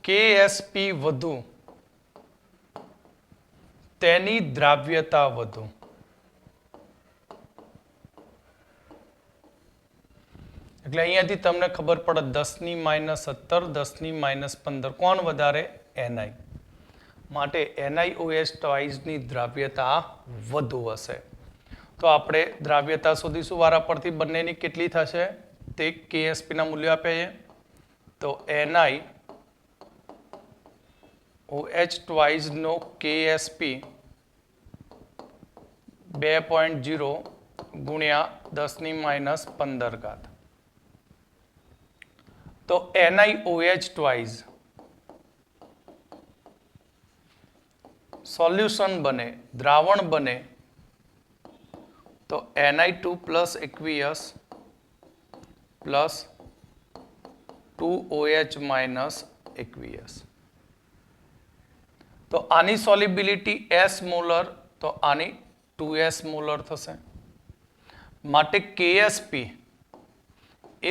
KSP વધુ તેની દ્રાવ્યતા વધુ. એટલે અહીંયાથી તમને ખબર પડે 10 ની માઇનસ 17 10 ની માઇનસ 15 કોણ વધારે? Ni. માટે NiOH ટ્વાઇસની દ્રાવ્યતા વધુ હશે. તો આપણે દ્રાવ્યતા શોધીશું વારા પરથી. બંનેની કેટલી થશે તે KSP ના મૂલ્યો આપીએ તો NiOH ટ્વાઇસનો KSP 2.0 ગુણ્યા 10 ની માઇનસ 15 ઘાત. તો NiOH ટ્વાઇસ સોલ્યુશન બને, દ્રાવણ બને તો Ni2 plus aqueous plus 2OH minus aqueous. તો આની સોલ્યુબિલિટી S મોલર તો આની 2S મોલર થશે. માટે KSP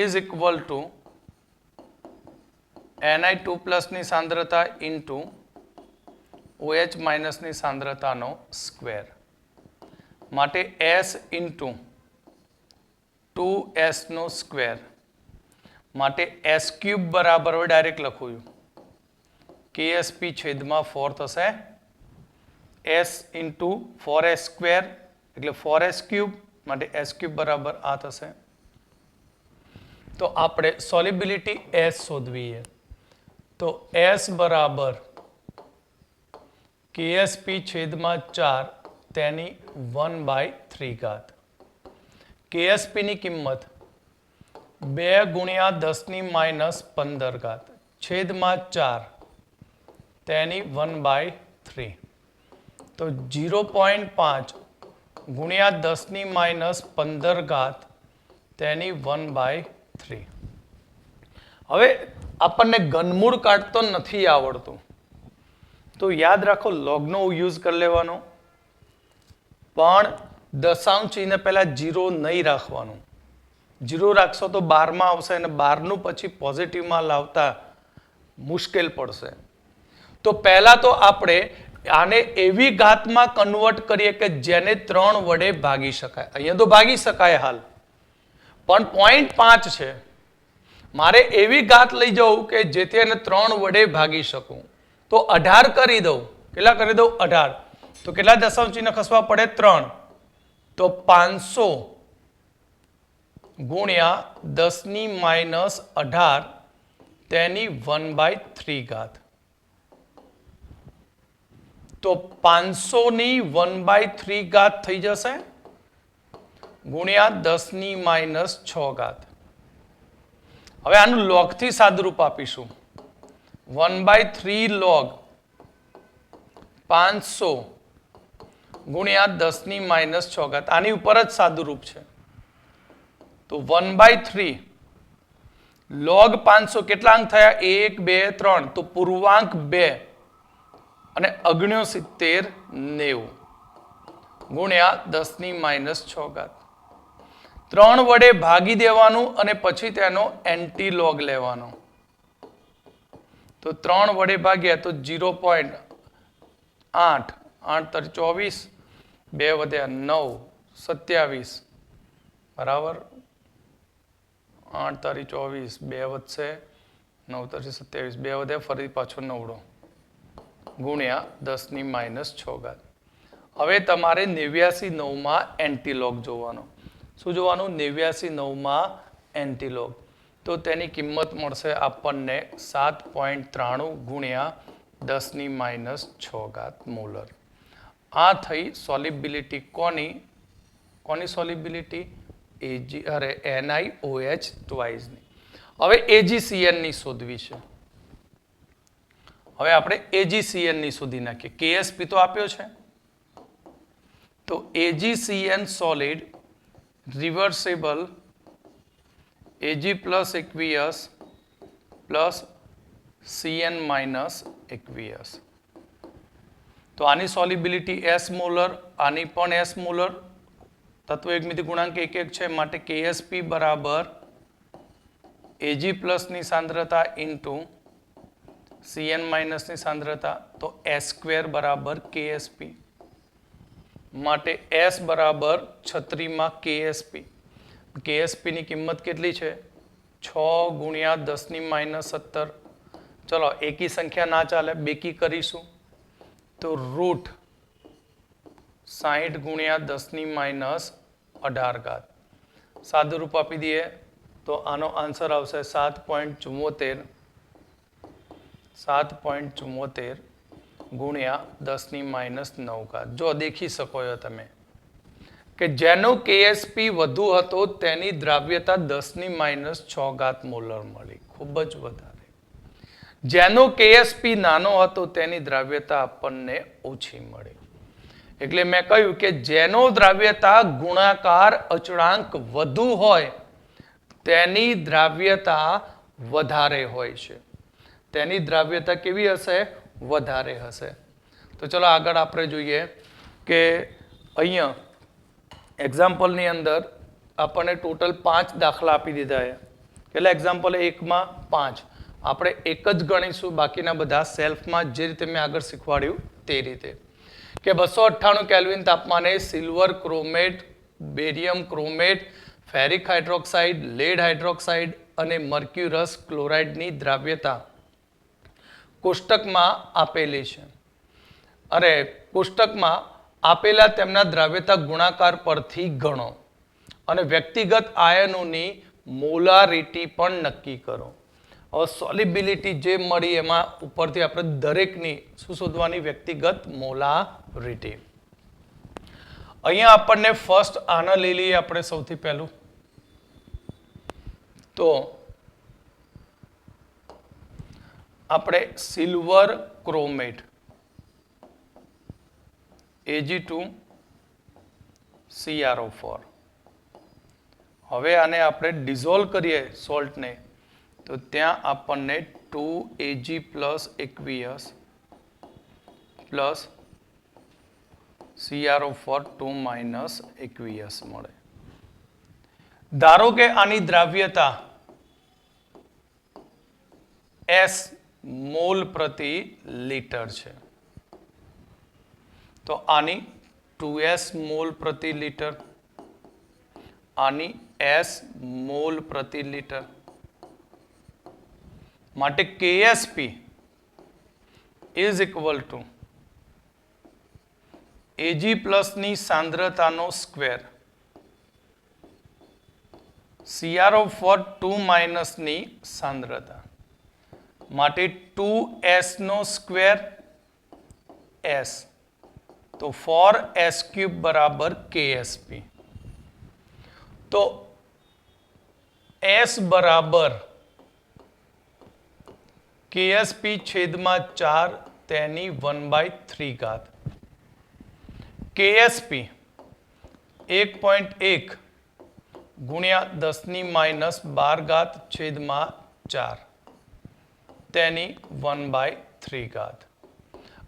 is equal two Ni2 પ્લસની સાંદ્રતા ઇન્ટુ OH માઇનસની સાંદ્રતાનો સ્ક્વેર. માટે S ઇન્ટુ 2S નો સ્ક્વેર માટે S ક્યુબ બરાબર હવે ડાયરેક્ટ લખું છું KSP છેદમાં 4 થશે S ઇન્ટુ 4S સ્ક્વેર એટલે 4S ક્યુબ માટે S ક્યુબ બરાબર આ થશે. તો આપણે સોલ્યુબિલિટી S શોધવીએ તો S બરાબર KSP છેદમાં 4 તેની 1/3 ઘાત. KSP ની કિંમત 2 ગુણ્યા 10 ની માઇનસ 15 ઘાત છેદમાં 4 તેની 1/3. તો 0.5 ગુણ્યા 10 ની માઇનસ 15 ઘાત તેની 1/3. હવે આપણને ઘનમૂળ કાઢતો નથી આવડતું તો યાદ રાખો લોગનો યુઝ કરી લેવાનો, પણ દશાંશ ચિહ્ન પહેલા 0 નહીં રાખવાનું. 0 રાખશો તો 12 માં આવશે અને 12 નું પછી પોઝિટિવમાં લાવતા મુશ્કેલ પડશે. તો પહેલા તો આપણે આને એવી ઘાતમાં કન્વર્ટ કરીએ કે જેને 3 વડે ભાગી શકાય. અહીંયા તો ભાગી શકાય હાલ, પણ 0.5 છે. મારે એવી ઘાત લઈ જવું કે જેથી એને 3 વડે ભાગી શકું. તો 18 કરી દઉં. કેટલા કરી દઉં? 18. તો કેટલા દશાંશ ચિહ્ન ખસવા પડે? 3. તો 500 ગુણ્યા 10⁻18 તેની 1/3 તો 500 ની 1/3 થઈ જશે ગુણ્યા 10⁻6. હવે આનું log થી સાદુરૂપ આપીશું. 1/3 log 500 ગુણ્યા 10⁻6. આની ઉપર જ સાદુરૂપ છે. તો 1/3 log 500 કેટલા અંક થયા? 1 2 3. તો પૂર્ણાંક 2 અને અગણ્યો 70 90 ગુણ્યા 10⁻6. 3 વડે ભાગી દેવાનું અને પછી તેનો એન્ટી લોગ લેવાનો. તો 3 વડે ભાગ્યા તો 0.8 8 તરી 24 2 વધ્યા 9 27 બરાબર 8 તારી 24 2 વધશે 9 તારી 27 2 વધ્યા ફરી પાછો 9 ગુણ્યા 10⁻6. હવે તમારે 89 માં એન્ટીલોગ જોવાનો. શું જોવાનું? 89 માં એન્ટીલોગ. તો તેની કિંમત મળશે આપણને 7.93 ગુણ્યા 10⁻6 મોલર. આ થઈ સોલ્યુબિલિટી કોની સોલ્યુબિલિટી? NiOH ટ્વાઇસની. હવે AgCN ની શોધવી છે. હવે આપણે AgCN ની શોધી નાખીએ. KSP તો આપ્યો છે. તો AgCN solid reversible Ag plus aqueous plus Cn minus aqueous. તો આની સોલ્યુબિલિટી S મોલર, આની પણ S મોલર. તત્વ એકમિતિ ગુણાંક 1 1 છે માટે KSP બરાબર Ag પ્લસ ની સાંદ્રતા ઇન્ટુ Cn માઇનસ ની સાંદ્રતા. તો S² બરાબર KSP માટે S બરાબર 36 માં KSP. KSP ની કિંમત કેટલી છે? 6 ગુણ્યા 10⁻17. ચલો એકી સંખ્યા ના ચાલે, બેકી કરીશું. તો રૂટ 60 ગુણ્યા 10⁻18. સાદુરૂપ આપી દઈએ તો આનો આન્સર આવશે 7.74 ગુણ્યા 10⁻9. જો દેખી શકો છો તમે કે જેનો KSP વધુ હતો તેની દ્રાવ્યતા 10⁻6 મોલર મળી, ખૂબ જ વધારે. જેનો KSP નાનો હતો તેની દ્રાવ્યતા આપણને ઓછી મળી. એટલે મેં કહ્યું કે જેનો દ્રાવ્યતા ગુણાકાર અચળાંક વધુ હોય તેની દ્રાવ્યતા વધારે હોય છે. તેની દ્રાવ્યતા કેવી હશે? વધારે હશે. તો ચલો આગળ આપણે જોઈએ કે અહીંયા એક્ઝામ્પલની અંદર આપણને ટોટલ 5 દાખલા આપી દીધા છે. કેટલા એક્ઝામ્પલ? 1 માં 5. આપણે એક જ ગણીશું, બાકીના બધા સેલ્ફમાં જે રીતે મેં આગળ શીખવાડ્યું તે રીતે. કે 298 કેલ્વિન તાપમાને silver chromate, barium chromate, ferric hydroxide, lead hydroxide અને મર્ક્યુરસ ક્લોરાઇડની દ્રાવ્યતા કોષ્ટકમાં આપેલી છે. અને કોષ્ટકમાં આપેલા તેમના દ્રાવ્યતા ગુણાકાર પરથી ગણો અને વ્યક્તિગત આયનોની મોલારિટી પણ નક્કી કરો. હવે સોલ્યુબિલિટી જે મળી એમાં ઉપરથી આપણે દરેકની શું શોધવાની? વ્યક્તિગત મોલારિટી. અહીંયા આપણને ફર્સ્ટ આના લઈ લઈએ આપણે સૌથી પહેલું. તો આપણે સિલ્વર ક્રોમેટ Ag2CrO4. હવે આને આપણે ડિઝોલ્વ કરીએ સોલ્ટને તો ત્યાં આપણને 2Ag plus aqueous plus CrO4 2 minus aqueous મળે. ધારો કે આની દ્રાવ્યતા S મોલ પ્રતિ લિટર છે. તો આની 2S મોલ પ્રતિ લિટર, આની S મોલ પ્રતિ લિટર. માટે KSP is equal to AG પ્લસની સાંદ્રતાનો સ્ક્વેર CrO4 2 માઇનસની સાંદ્રતા માટે 2s નો સ્ક્વેર s તો 4s³ બરાબર KSP. તો s બરાબર KSP છેદમાં 4 તેની 1/3 ઘાત. KSP 1.1 ગુણ્યા 10⁻12 ઘાત છેદમાં 4 તેની 1/3 ઘાત.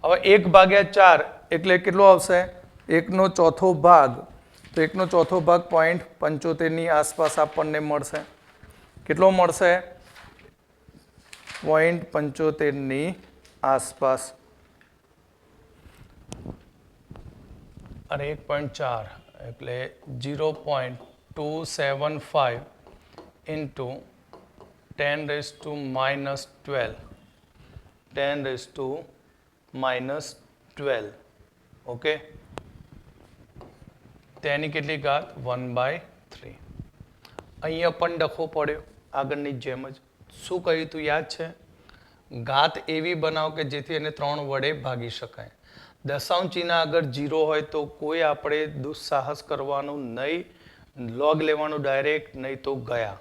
હવે 1/4 એટલે કેટલો આવશે? 1/4 ભાગ. તો 1/4 ભાગ 0.75 ની આસપાસ આપણને મળશે. કેટલો મળશે? 0.75 ની આસપાસ. અને 1.4 એટલે 0.275 into 10⁻12 10⁻12 ઓકે. તેની કેટલી ઘાત? 1/3. અહીંયા પણ ડખો પડ્યો આગળની જેમ જ. શું કહ્યું તું યાદ છે? ઘાત એવી બનાવો કે જેથી એને 3 વડે ભાગી શકાય. દશાંશ ચિહ્ન આગળ 0 હોય તો કોઈ આપણે દુસ્સાહસ કરવાનું નહીં, લોગ લેવાનું ડાયરેક્ટ, નહીં તો ગયા.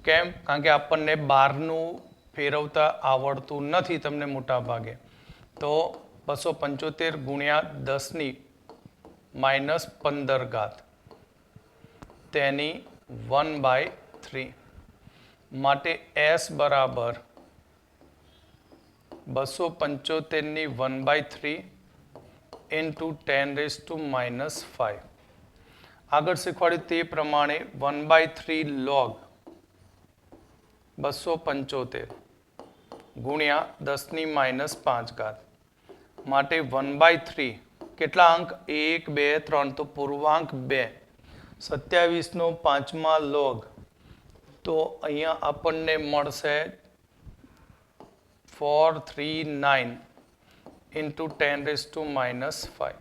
કેમ? કારણ કે આપણને 12નું ફેરવતા આવડતું નથી તમને મોટા ભાગે. તો 275 ગુણ્યા 10⁻15 ઘાત તેની 1/3 માટે s બરાબર 275 ની 1/3 into 10⁻5. આગળ શીખવાડ્યું તે પ્રમાણે 1/3 log 275 ગુણ્યા 10⁻5 ઘાત માટે 1/3 કેટલા અંક? 1 2 3 તો પૂર્વાંક 2 27 નો 5મા log તો અહીંયા આપણને મળશે 439 into 10⁻5.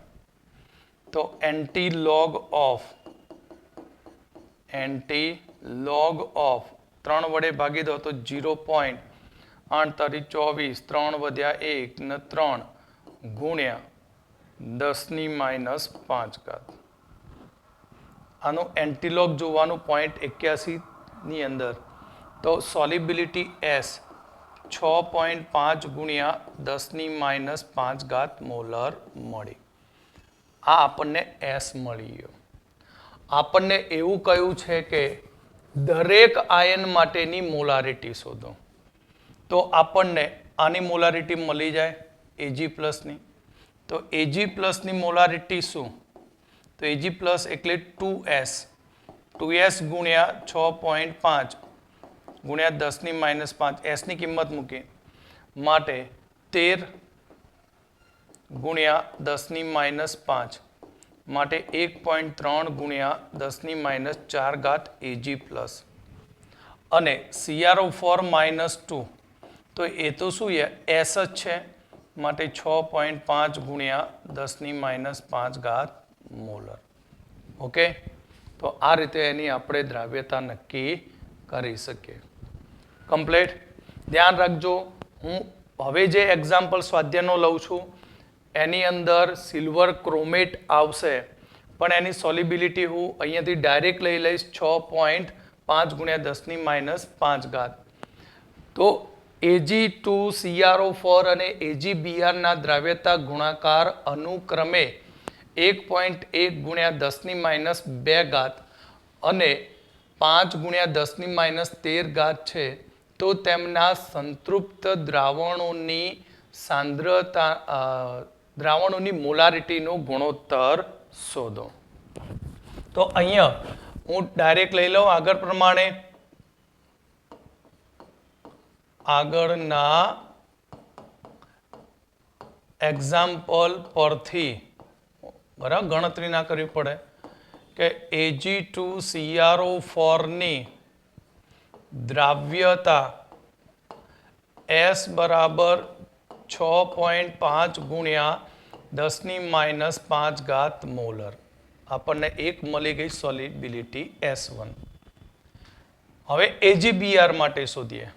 તો anti-log of 3 વડે ભાગી દો તો 0.824 3 વધ્યા 1 ને 3 ગુણ્યા 10⁻5 ઘાત. આનું એન્ટીલોગ જોવાનું 0.81 ની અંદર. તો સોલિબિલિટી S 6.5 ગુણ્યા 10⁻5 ઘાત મોલર મળી. આ આપણને S મળી ગયો. આપણને એવું કહ્યું છે કે દરેક આયન માટેની મોલારિટી શોધો. તો આપણને આની મોલારિટી મળી જાય Ag+ ની. તો Ag+ ની મોલારિટી શું? તો Ag+ એટલે 2s. 2s ગુણ્યા 6.5 ગુણ્યા 10⁻5 s ની કિંમત મૂકી માટે 13 ગુણ્યા 10⁻5 માટે 1.3 ગુણ્યા 10⁻4 ઘાત Ag+. અને CrO4 -2 તો એ તો શું છે? S જ છે માટે 6.5 ગુણ્યા 10⁻5 ઘાત મોલર. ઓકે. તો આ રીતે એની આપણે દ્રાવ્યતા નક્કી કરી શકીએ. કમ્પ્લીટ. ધ્યાન રાખજો, હું હવે જે એક્ઝામ્પલ સ્વાધ્યાયનો લઉં છું એની અંદર સિલ્વર ક્રોમેટ આવશે, પણ એની સોલિબિલિટી હું અહીંયાથી ડાયરેક્ટ લઈ લઈશ 6.5 ગુણ્યા 10⁻5 ઘાત. તો Ag2CrO4 અને AgBr ના દ્રાવ્યતા ગુણાકાર અનુક્રમે 1.1 ગુણ્યા 10⁻2 ઘાત અને 5 ગુણ્યા 10⁻13 ઘાત છે. તો તેમના સંતૃપ્ત દ્રાવણોની સાંદ્રતા દ્રાવણોની મોલારિટીનો ગુણોત્તર શોધો. તો અહીંયા હું ડાયરેક્ટ લઈ લઉં આગળ પ્રમાણે. આગળના એક્ઝામ્પલ પરથી બરાબર ગણતરી ના કરવી પડે કે Ag2CrO4 ની દ્રાવ્યતા S બરાબર 6.5 ગુણ્યા 10⁻5 મોલર. આપણને એક મળી ગઈ સોલિબિલિટી S1. હવે AgBr માટે શોધીએ.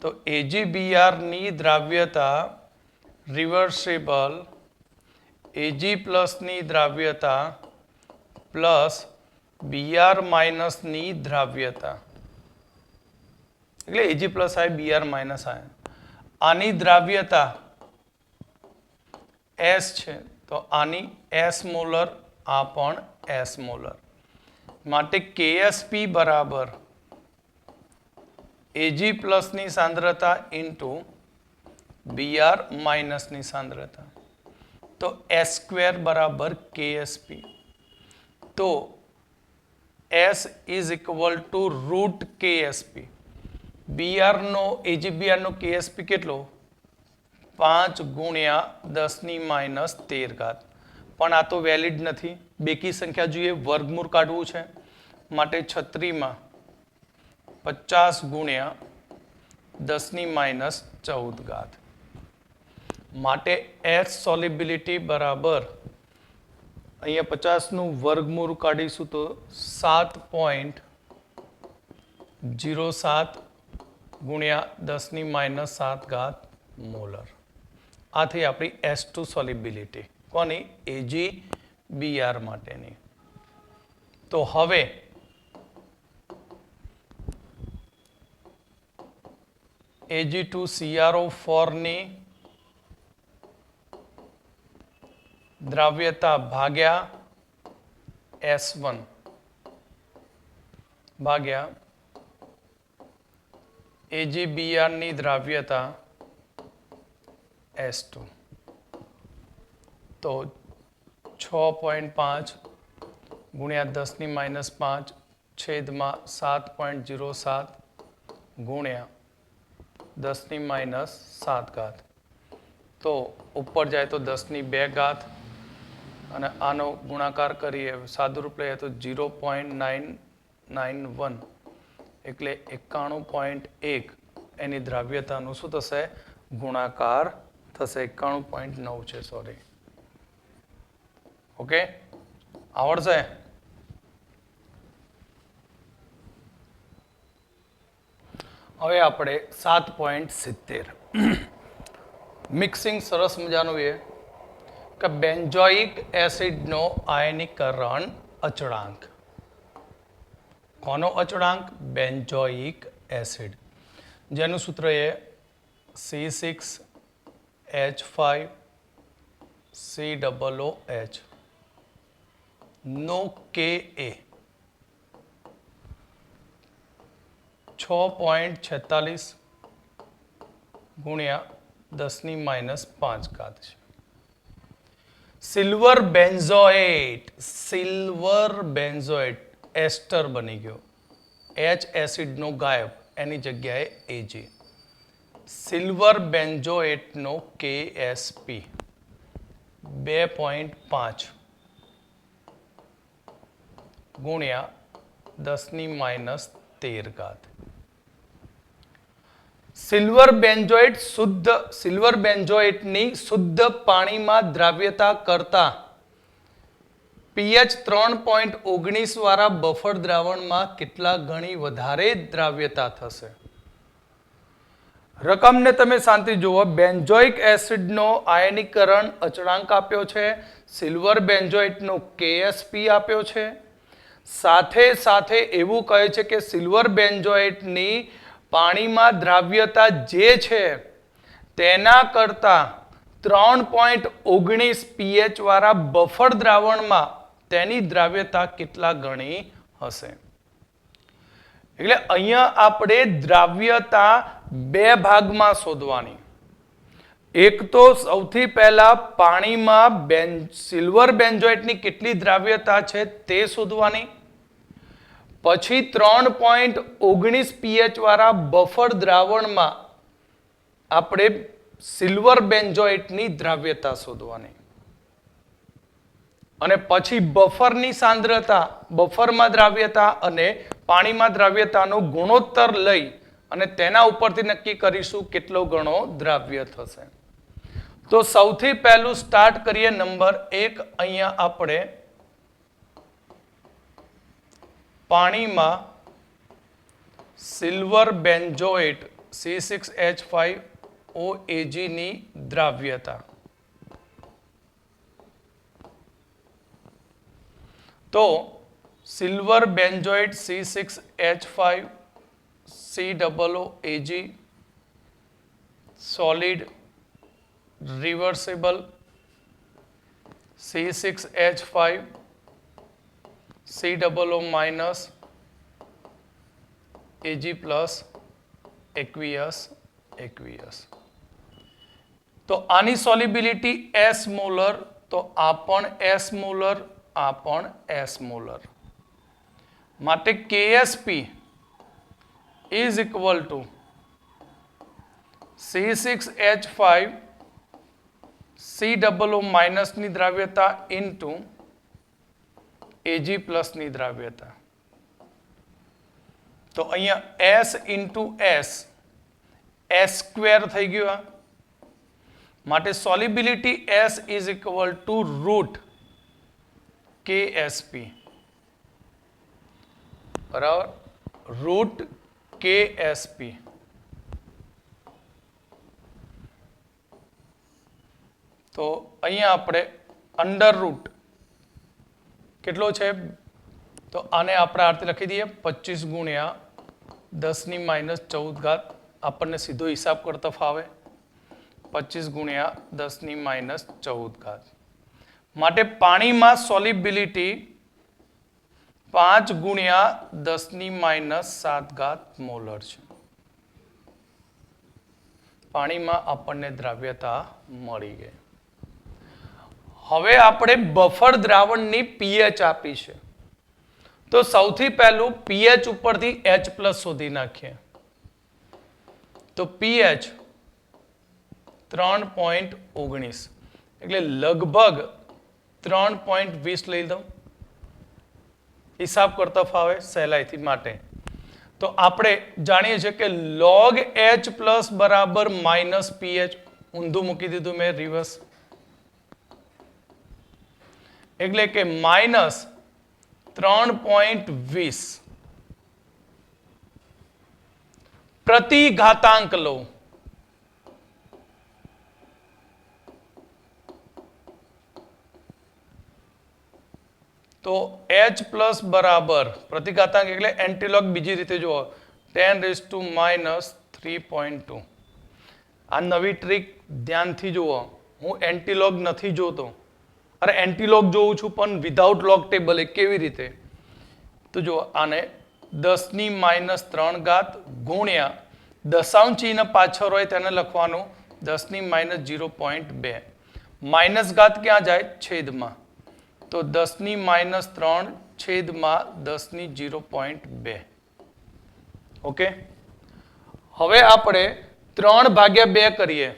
તો AgBr ની દ્રાવ્યતા રિવર્સિબલ Ag ની દ્રાવ્યતા પ્લસ Br ની દ્રાવ્યતા, એટલે Ag પ્લસ આય Br માઇનસ આય, આની દ્રાવ્યતા S છે તો આની S મોલર, આ પણ S મોલર. માટે KSP બરાબર Ag પ્લસ ની સાંદ્રતા ઇન્ટુ Br માઇનસ ની સાંદ્રતા. તો S² બરાબર KSP. તો S is equal to root KSP. Br નો AgBr નો KSP કેટલો? 5 ગુણ્યા 10⁻13. પણ આ તો વેલિડ નથી. બેકી સંખ્યા જોઈએ, વર્ગમૂળ કાઢવું છે માટે 36 50 ગુણ્યા 10⁻14. માટે S સોલિબિલિટી બરાબર અહીંયા 50 નું વર્ગમૂળ કાઢીશું તો 7.07 ગુણ્યા 10⁻7 મોલર. આ થઈ આપણી S2 સોલિબિલિટી. કોની? AgBr માટેની. તો હવે Ag2CrO4 ની દ્રાવ્યતા ભાગ્યા S1 ભાગ્યા AgBr ની દ્રાવ્યતા S2. તો 6.5 ગુણ્યા 10⁻5 છેદમાં 7.07 ગુણ્યા 10⁻7. તો ઉપર જાય તો 10⁻2 અને આનો ગુણાકાર કરીએ, સાદુરૂપ લઈએ તો 0.991 એટલે 91.1 એની દ્રાવ્યતાનું શું થશે? ગુણાકાર થશે. 91.9 છે, સોરી. ઓકે, આવડશે? હવે આપણે 7.70 મિક્સિંગ સરસ મજાનું એ કે બેન્ઝોઇક એસિડનો આયનીકરણ અચળાંક. કોનો અચળાંક? બેન્ઝોઇક એસિડ, જેનું સૂત્ર એ C6H5COOH નો Ka 6.46 ગુણ્યા 10⁻5 છે. સિલ્વર બેન્ઝોએટ એસ્ટર બની ગયો. H એસિડનો ગાયબ, એની જગ્યાએ Ag. સિલ્વર બેન્ઝોએટનો KSP 2.5 ગુણ્યા 10⁻13. સિલ્વર બેન્ઝોએટની શુદ્ધ પાણીમાં દ્રાવ્યતા કરતા pH 3.19 વાળા બફર દ્રાવણમાં કેટલા ગણી વધારે દ્રાવ્યતા થશે? રકમને તમે શાંતિ જુઓ. બેન્ઝોઇક એસિડનો આયનીકરણ અચળાંક આપ્યો છે, સિલ્વર બેન્ઝોએટનો KSP આપ્યો છે, સાથે સાથે એવું કહે છે કે સિલ્વર બેન્ઝોએટની પાણીમાં દ્રાવ્યતા જે છે તેના કરતા 3.19 pH વાળા બફર દ્રાવણમાં તેની દ્રાવ્યતા કેટલા ગણી હશે? એટલે અહીંયા આપણે દ્રાવ્યતા બે ભાગમાં શોધવાની. એક તો સૌથી પહેલા પાણીમાં સિલ્વર બેન્ઝોએટની કેટલી દ્રાવ્યતા છે તે શોધવાની. પછી 3.19 pH વાળા બફર દ્રાવણમાં આપણે સિલ્વર બેન્ઝોએટની દ્રાવ્યતા શોધવાની. અને પછી બફરની સાંદ્રતા, બફરમાં દ્રાવ્યતા અને પાણીમાં દ્રાવ્યતાનો ગુણોત્તર લઈ અને તેના ઉપરથી નક્કી કરીશું કેટલો ગણો દ્રાવ્ય થશે. તો સૌથી પહેલું સ્ટાર્ટ કરીએ નંબર 1. અહીંયા આપણે પાણીમાં સિલ્વર બેન્ઝોએટ C6H5OAg ની દ્રાવ્યતા. તો silver benzoate C6H5COOAg solid reversible C6H5COO minus Ag plus aqueous. તો આની સોલ્યુબિલિટી S મોલર, તો આ પણ S મોલર, આ પણ S મોલર. માટે KSP is equal to C6H5COO minus ની દ્રાવ્યતા into Ag plus ની દ્રાવ્યતા. તો અહીંયા S into S, S square થઈ ગયું. માટે solubility S is equal to root KSP. બરાબર, રૂટ KSP. તો અહીંયા આપણે અંડર રૂટ કેટલો છે, તો આને આપણે આ રીતે લખી દઈએ 25 ગુણ્યા 10⁻14. આપણને સીધો હિસાબ કરતા ફાવે. 25 ગુણ્યા 10⁻14. માટે પાણીમાં સોલ્યુબિલિટી 5 ગુણ્યા 10⁻7 મોલર છે. પાણીમાં આપણને દ્રાવ્યતા મળી ગઈ. હવે આપણે બફર દ્રાવણની પીએચ આપી છે. તો સૌથી પહેલું પીએચ ઉપરથી H+ શોધી નાખીએ. તો પીએચ 3.19 એટલે લગભગ 3.20 લઈ દઉં. હિસાબ કરતા ફાવે સહેલાઈથી. માટે તો આપણે જાણીએ છીએ કે log H+ બરાબર માઇનસ પીએચ. ઊંધું મૂકી દીધું મેં રિવર્સ. એટલે કે માઇનસ 3.20 પ્રતિ ઘાતાંક લો. તો H+ બરાબર પ્રતિઘાતાંક એટલે એન્ટીલોગ બીજી રીતે જુઓ 10⁻³ આ નવી ટ્રીક ધ્યાનથી જુઓ. હું એન્ટીલોગ નથી જોતો, અરે એન્ટીલોગ જોઉં છું પણ વિધાઉટ લોગ ટેબલ. એ કેવી રીતે? તો જુઓ, આને 10⁻³ ગુણ્યા દશાંશ ચિહ્ન પાછળ હોય તેને લખવાનું 10⁻0.2. માઇનસ ઘાત ક્યાં જાય? છેદમાં. તો 10⁻³ છેદમાં 10⁻0.2. ઓકે. હવે આપણે 3/2 કરીએ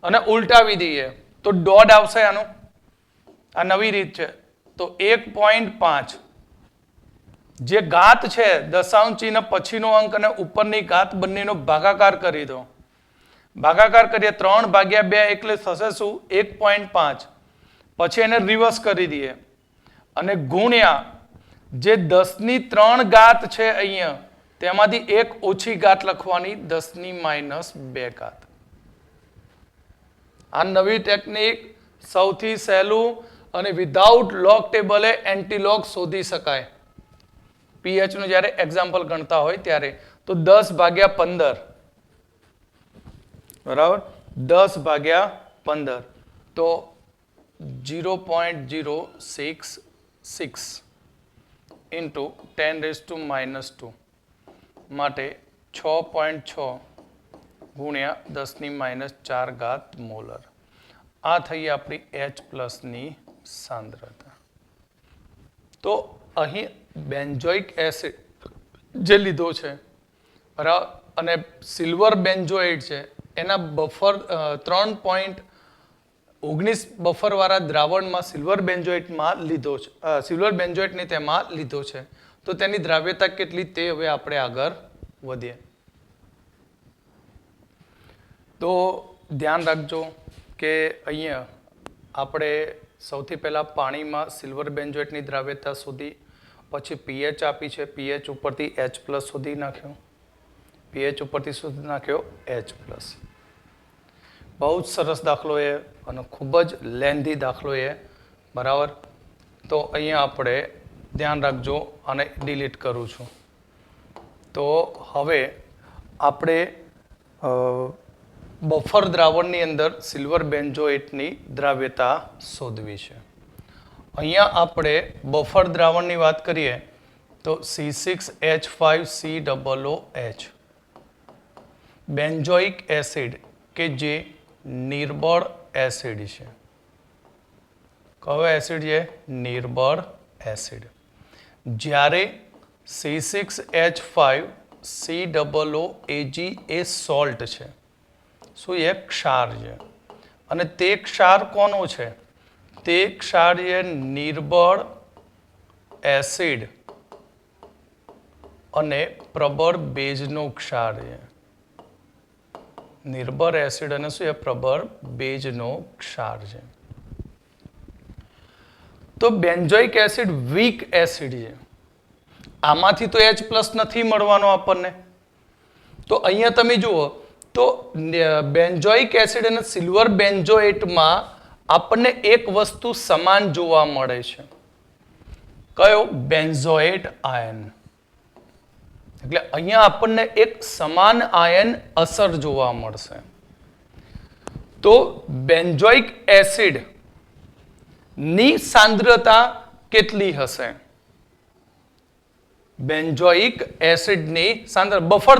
અને ઉલટાવી દઈએ તો દોઢ આવશે આનું. આ નવી રીત છે. તો 1.5 જે ઘાત છે દશાંશ ચિહ્ન પછીનો અંક અને ઉપરની ઘાત બંનેનો ભાગાકાર કરી દો. ભાગાકાર કરીએ 3/2 એટલે થશે શું? 1.5. પછી એને રિવર્સ કરી દઈએ અને ગુણ્યા જે 10⁻³ છે અહીંયા તેમાંથી એક ઓછી ઘાત લખવાની 10⁻². આ નવી ટેકનિક, સૌથી સહેલું અને વિધાઉટ લોગ ટેબલે એન્ટીલોગ શોધી શકાય. પીએચ નું જ્યારે એક્ઝામ્પલ ગણતા હોય ત્યારે. તો 10/15 બરાબર, 10/15 તો 0.066 into 10⁻². માટે 6.6 ગુણ્યા 10⁻4 મોલર. આ થઈ આપણી H+ ની સાંદ્રતા. તો અહીં બેન્ઝોઇક એસિડ જે લીધો છે બરાબર, અને સિલ્વર બેન્ઝોએટ છે એના બફર 3.19 બફર વાળા દ્રાવણમાં સિલ્વર બેન્ઝોએટમાં લીધો છે. સિલ્વર બેન્ઝોએટને તેમાં લીધો છે. તો તેની દ્રાવ્યતા કેટલી તે હવે આપણે આગળ વધીએ. તો ધ્યાન રાખજો. કે અહીંયા આપણે સૌથી પહેલાં પાણીમાં સિલ્વર બેન્જોએટની દ્રાવ્યતા શોધી, પછી પીએચ આપી છે, પીએચ ઉપરથી H+ શોધી નાખ્યો, પીએચ ઉપરથી શોધી નાખ્યો H+. બહુ જ સરસ દાખલો એ અને ખૂબ જ લેન્ધી દાખલો એ, બરાબર. તો અહીંયા આપણે ધ્યાન રાખજો અને ડિલીટ કરું છું. તો હવે આપણે બફર દ્રાવણની અંદર સિલ્વર બેન્જોએટની દ્રાવ્યતા શોધવી છે. અહીંયા આપણે બફર દ્રાવણની વાત કરીએ તો C6H5COOH બેન્જોઇક એસિડ કે જે નિર્બળ એસિડ છે. કયો એસિડ છે? નિર્બળ એસિડ. જ્યારે C6H5COOAg એ સોલ્ટ છે. શું એ ક્ષાર છે? અને તે ક્ષાર કોનો છે? તે ક્ષાર છે નિર્બળ એસિડ અને પ્રબળ બેઝનો ક્ષાર છે. નિર્બળ એસિડ અને શું એ પ્રબળ બેઝનો ક્ષાર છે. તો બેન્જોઇક એસિડ વીક એસિડ છે. આમાંથી તો H+ નથી મળવાનો આપણને. તો અહીંયા તમે જુઓ તો બેન્જોઇક એસિડ અને સિલ્વર બેન્જોએટમાં આપણને એક વસ્તુ સમાન જોવા મળે છે. કયો? Benzoate ion. એટલે અહીંયા આપણને એક સમાન આયન અસર જોવા મળશે. તો બેન્જોઇક એસિડ ની સાંદ્રતા કેટલી હશે? બેન્જોઇક એસિડની સાંદ્રતા બફર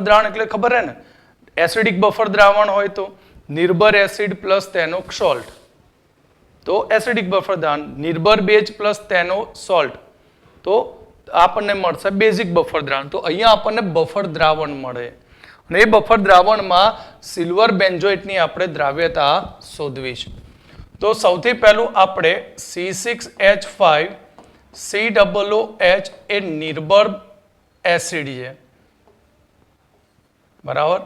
દ્રાવણ એટલે ખબર હે ને, એસિડિક બફર દ્રાવણ હોય તો નિર્ભર એસિડ પ્લસ તેનો સોલ્ટ, તો એસિડિક બફર દ્રાવણ, નિર્ભર બેઝ પ્લસ તેનો સોલ્ટ, તો આપણને મળશે બેઝિક બફર દ્રાવણ. તો અહીંયા આપણને બફર દ્રાવણ મળે અને એ બફર દ્રાવણમાં સિલ્વર બેન્જોએટની આપણે દ્રાવ્યતા શોધવી છે. તો સૌથી પહેલું આપણે C6H5COOH એ નિર્બળ એસિડ છે, બરાબર.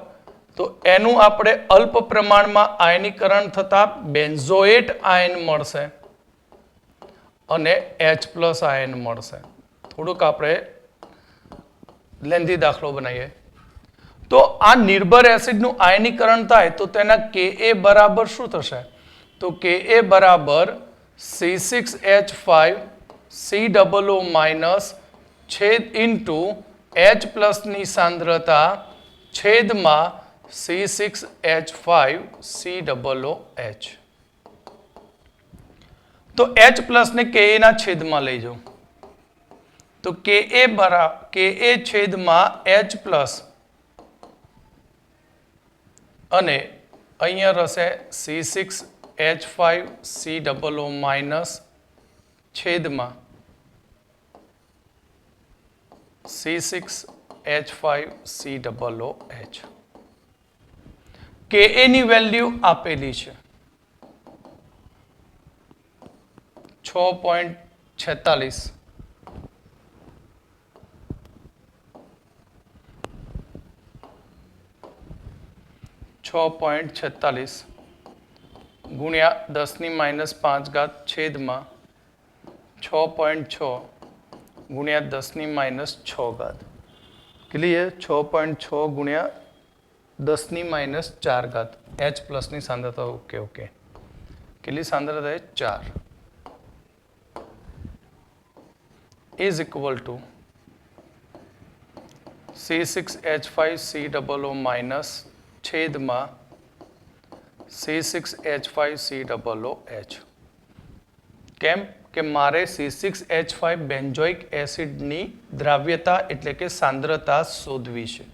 તો એનું આપણે અલ્પ પ્રમાણમાં આયનીકરણ થતા બેન્ઝોએટ આયન મળશે અને H+ આયન મળશે. થોડુંક આપણે લેન્ધી દાખલો બનાવીએ. તો આ નિર્ભર એસિડનું આયનીકરણ થાય તો તેના Ka બરાબર શું થશે? તો Ka બરાબર C6H5COO- છેદ ઇન્ટુ H+ ની સાંદ્રતા છેદમાં C6H5COOH. તો H+ ને Ka ના છેદમાં લઈ જાઓ તો Ka છેદમાં H+ અને અહીંયા રહેશે C6H5COO- છેદમાં C6H5COOH. Ka ની વેલ્યુ આપેલી છે 6.46. 6.46 ગુણ્યા 10⁻5 છેદમાં 6.6 ગુણ્યા 10⁻6. કેટલી છે? 6.6 ગુણ્યા 10⁻4. H+ ની સાંદ્રતા ઓકે. કેટલી સાંદ્રતા છે? 4. is equal to C6H5COO- છેદમાં C6H5COOH. કેમ કે મારે C6H5 બેન્જોઇક એસિડની દ્રાવ્યતા એટલે કે સાંદ્રતા શોધવી છે,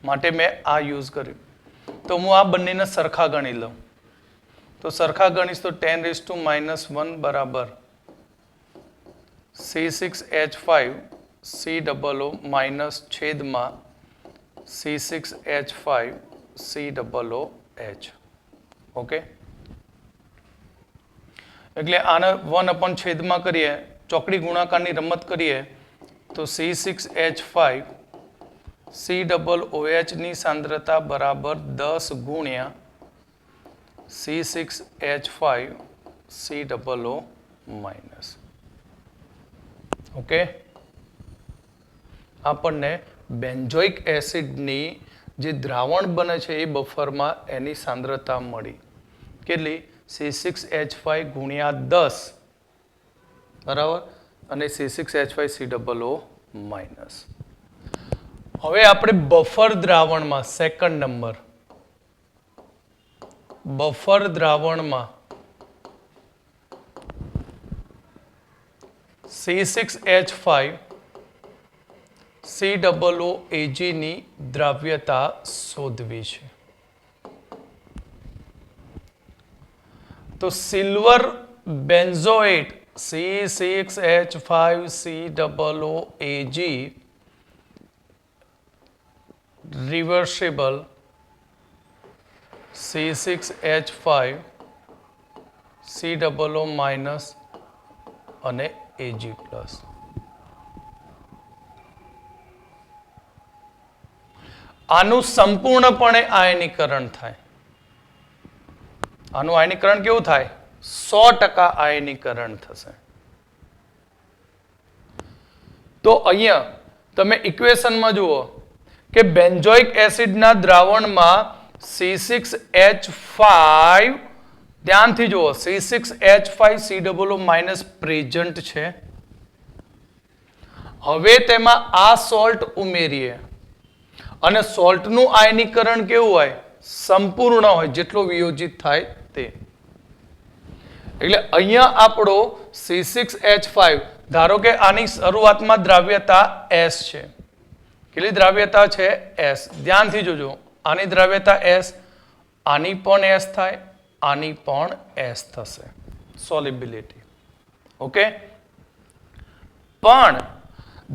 માટે મેં આ યુઝ કર્યું. તો હું આ બંનેને સરખા ગણી લઉં. તો સરખા ગણીશ તો 10⁻1 બરાબર C6H5COO- છેદમાં C6H5COOH. ઓકે. એટલે આને 1 છેદમાં કરીએ, ચોકડી ગુણાકારની રમત કરીએ તો C6H5COOH ની સાંદ્રતા બરાબર 10 ગુણ્યા C6H5COO માઇનસ. ઓકે, આપણને બેન્ઝોઇક એસિડની જે દ્રાવણ બને છે એ બફરમાં એની સાંદ્રતા મળી. કેટલી? C6H5 ગુણ્યા 10 બરાબર અને C6H5COO માઇનસ. હવે આપણે બફર દ્રાવણમાં સેકન્ડ નંબર બફર દ્રાવણમાં C6H5COOAg ની દ્રાવ્યતા શોધવી છે. તો silver benzoate C6H5COOAg reversible C6H5COO minus અને Ag પ્લસ. આનું સંપૂર્ણપણે આયનીકરણ થાય. આનું આયનીકરણ કેવું થાય? 100% આયનીકરણ થશે. તો અહીંયા તમે ઇક્વેશનમાં જુઓ કે બેન્ઝોઇક એસિડના દ્રાવણમાં C6H5 ધ્યાનથી જુઓ C6H5COO માઇનસ પ્રેઝન્ટ છે. હવે તેમાં આ સોલ્ટ ઉમેરીએ અને સોલ્ટનું આયનીકરણ કેવું હોય? સંપૂર્ણ હોય, જેટલો વિયોજિત થાય તે. એટલે અહીંયા આપણો C6H5 ધારો કે આની શરૂઆતમાં દ્રાવ્યતા S છે. કેટલી દ્રાવ્યતા છે? S. ધ્યાનથી જોજો, આની દ્રાવ્યતા S, આની પણ S થાય, આની પણ S થશે. સોલિબિલિટી. ઓકે, પણ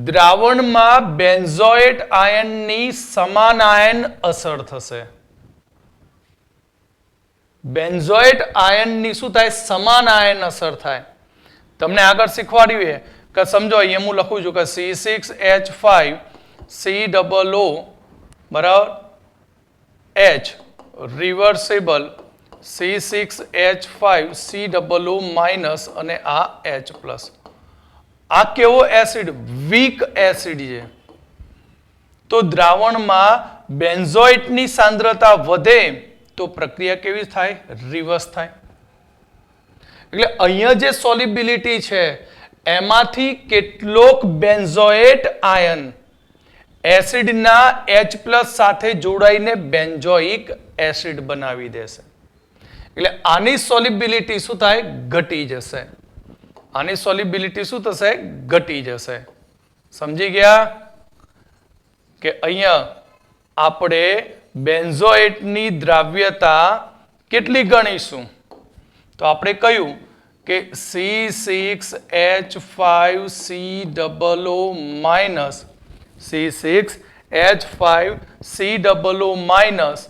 દ્રાવણમાં બેન્ઝોએટ આયનની સમાન આયન અસર થશે. બેન્ઝોએટ આયનની શું થાય? સમાન આયન અસર થાય. તમને આગળ શીખવાડ્યું કે સમજો અહીંયા હું લખું છું કે C6H5COO બરાબર H રિવર્સિબલ C6H5COO માઇનસ અને આ H પ્લસ. આ કેવો એસિડ? વીક એસિડ છે. તો દ્રાવણમાં બેન્ઝોઇટની સાંદ્રતા વધે તો પ્રક્રિયા કેવી થાય? રિવર્સ થાય. એટલે અહીંયા જે સોલિબિલિટી છે એમાંથી કેટલોક બેન્ઝોએટ આયન એસિડના H+ સાથે જોડાઈને બેન્ઝોઇક એસિડ બનાવી દેશે. એટલે આની સોલિબિલિટી શું થાય? ઘટી જશે. આની સોલિબિલિટી શું થશે? ઘટી જશે. સમજી ગયા કે અહીંયા આપણે બેન્ઝોએટની દ્રાવ્યતા કેટલી ગણીશું? તો આપણે કહ્યું કે C6H5COO minus C6H5COO minus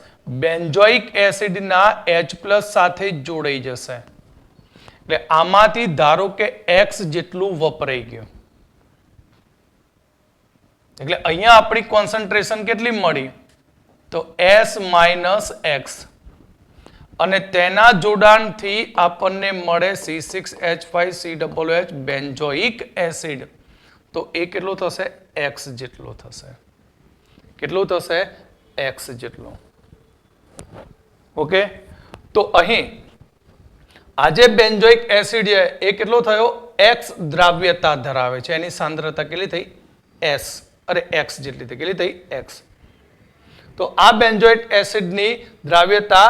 benzoic એસિડના H+ સાથે જોડાઈ જશે. એટલે આમાંથી ધારો કે X જેટલું વપરાઈ ગયું. એટલે અહીંયા આપણી કોન્સન્ટ્રેશન કેટલી મળી? તો S - X અને તેના જોડાણથી આપણને મળે C6H5COOH બેન્ઝોઇક એસિડ. તો એ કેટલું થશે? X જેટલો થશે. કેટલું થશે? X જેટલો. ઓકે, તો અહીં આજે બેન્ઝોઇક એસિડ છે એ કેટલો થયો? X દ્રાવ્યતા ધરાવે છે. એની સાંદ્રતા કેટલી થઈ? S. અરે X જેટલી થઈ. કેટલી થઈ? X. તો આ બેન્ઝોઇક એસિડની દ્રાવ્યતા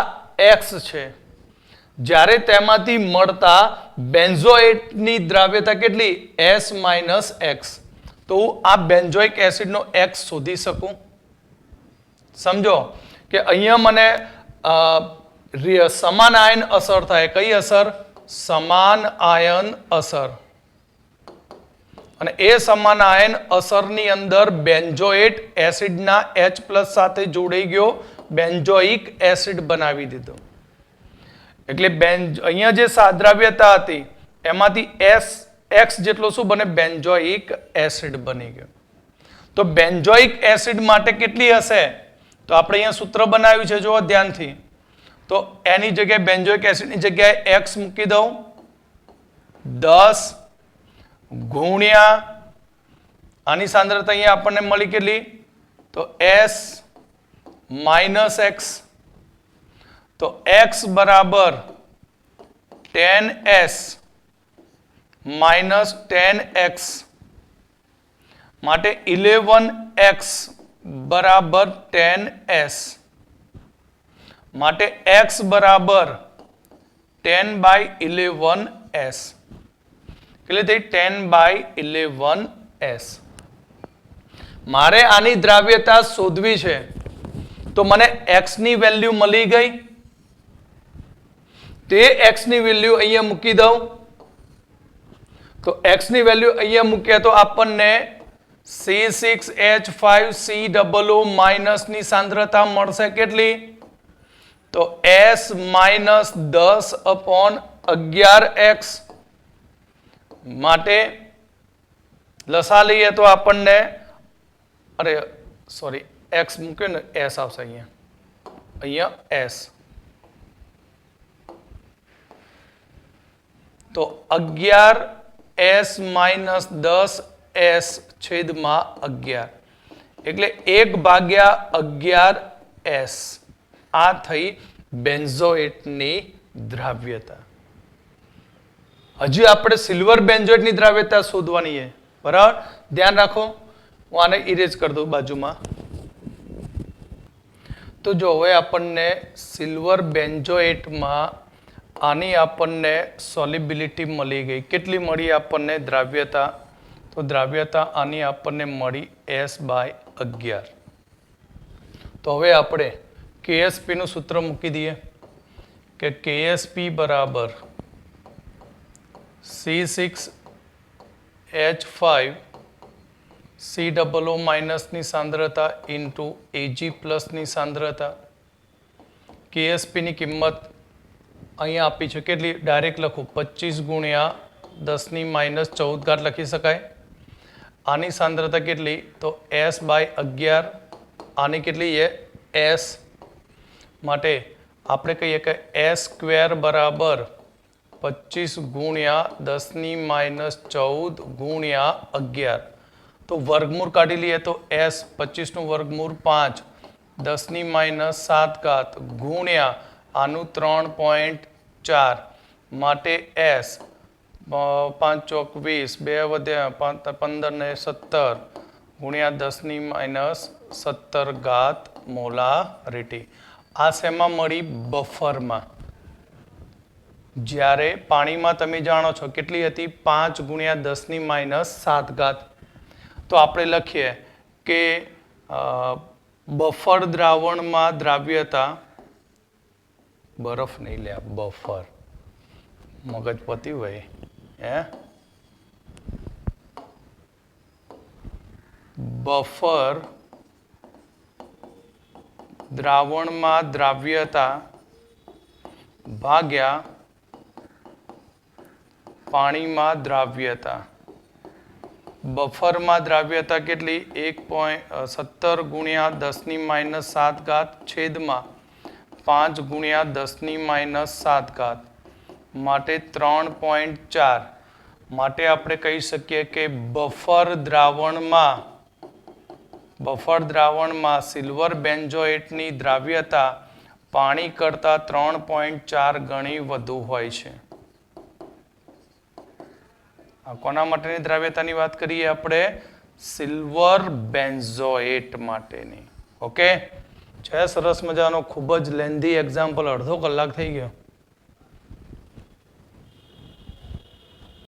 X છે. જ્યારે તેમાંથી મળતા બેન્ઝોએટની દ્રાવ્યતા કેટલી? S - X. તો હું આ બેન્ઝોઇક એસિડનો X શોધી શકું. સમજો કે અહીંયા મને સમાન આયન અસર થાય. કઈ અસર? સમાન આયન અસર. અને એ સમાન આયન અસરની અંદર બેન્ઝોએટ એસિડના H+ સાથે જોડાઈ ગયો, બેન્ઝોઇક એસિડ બનાવી દીધો. એટલે અહીંયા જે સાદ્રાવ્યતા હતી એમાંથી X જેટલો શું બને? બેન્ઝોઇક એસિડ બની ગયો. તો બેન્ઝોઇક એસિડ માટે કેટલી હશે? તો આપણે અહીંયા સૂત્ર બનાવ્યું છે, જુઓ ધ્યાનથી. તો એની જગ્યાએ બેન્ઝોઇક એસિડની જગ્યાએ x મૂકી દઉં 10 ગુણ્યા આની સાંદ્રતા અહીંયા આપણને મળી કેટલી તો s માઇનસ x તો x બરાબર 10s માઇનસ 10x માટે 11x બરાબર 10s માટે x બરાબર 10/11s એટલે તે 10/11s મારે આની દ્રાવ્યતા શોધવી છે તો મને x ની વેલ્યુ મળી ગઈ તે x ની વેલ્યુ અહીંયા મૂકી દઉં તો x ની વેલ્યુ અહીંયા મૂક્યા તો આપણને C6H5COO માઇનસ ની સાંદ્રતા મળશે કેટલી તો S માઇનસ 10/11x માટે લસા લઈએ તો આપણને અરે સોરી x મૂક્યો ને S આવશે અહીંયા S તો 11s માઇનસ 10s છેદમાં 11 એટલે 1/11s આ થઈ બેન્ઝોએટની દ્રાવ્યતા હજી આપણે સિલ્વર બેન્ઝોએટની દ્રાવ્યતા શોધવાની છે બરાબર ધ્યાન રાખો હું આને ઇરેઝ કરી દઉં બાજુમાં તો જો હવે આપણને સિલ્વર બેન્ઝોએટમાં આની આપણને સોલ્યુબિલિટી મળી ગઈ કેટલી મળી આપણને દ્રાવ્યતા તો દ્રાવ્યતા આની આપણને મળી S/11 તો હવે આપણે KSP નું સૂત્ર મૂકી દઈએ કે KSP બરાબર C6H5COO માઇનસ ની સાંદ્રતા ઇન્ટુ Ag પ્લસ ની સાંદ્રતા KSP ની કિંમત અહીંયા આપી છે કેટલી ડાયરેક્ટ લખું 25 ગુણ્યા 10⁻14 લખી શકાય આની સાંદ્રતા કેટલી તો S/11 આની કેટલી છે S માટે આપણે કહીએ કે S² બરાબર 25 ગુણ્યા 10⁻14 ગુણ્યા 11 તો વર્ગમૂળ કાઢી લઈએ તો S 25 નું વર્ગમૂળ 5 10⁻7 ગુણ્યા આનું 3.4 માટે S 5 ચોક 20 2 વધ્યા 15 ને 17 ગુણ્યા 10⁻17 મોલારિટી આ શેમાં મળી બફરમાં જ્યારે પાણીમાં તમે જાણો છો કેટલી હતી 5 ગુણ્યા 10⁻7 તો આપણે લખીએ કે બફર દ્રાવણમાં દ્રાવ્યતા બરફ નહીં લે બફર મગજ પતી હોય હે બફર દ્રાવણમાં દ્રાવ્યતા ભાગ્યા પાણીમાં દ્રાવ્યતા બફરમાં દ્રાવ્યતા કેટલી 17 ગુણ્યા 10⁻7 છેદમાં 5 ગુણ્યા 10�7 માટે 3.4 માટે આપણે કહી શકીએ કે બફર દ્રાવણમાં સિલ્વર બેન્ઝોએટની દ્રાવ્યતા પાણી કરતાં 3.4 ગણી વધુ હોય છે કોના માટેની દ્રાવ્યતાની વાત કરીએ આપણે સિલ્વર બેન્ઝોએટ માટેની ઓકે છે સરસ મજાનો ખૂબ જ લેન્ધી એક્ઝામ્પલ અડધો કલાક થઈ ગયો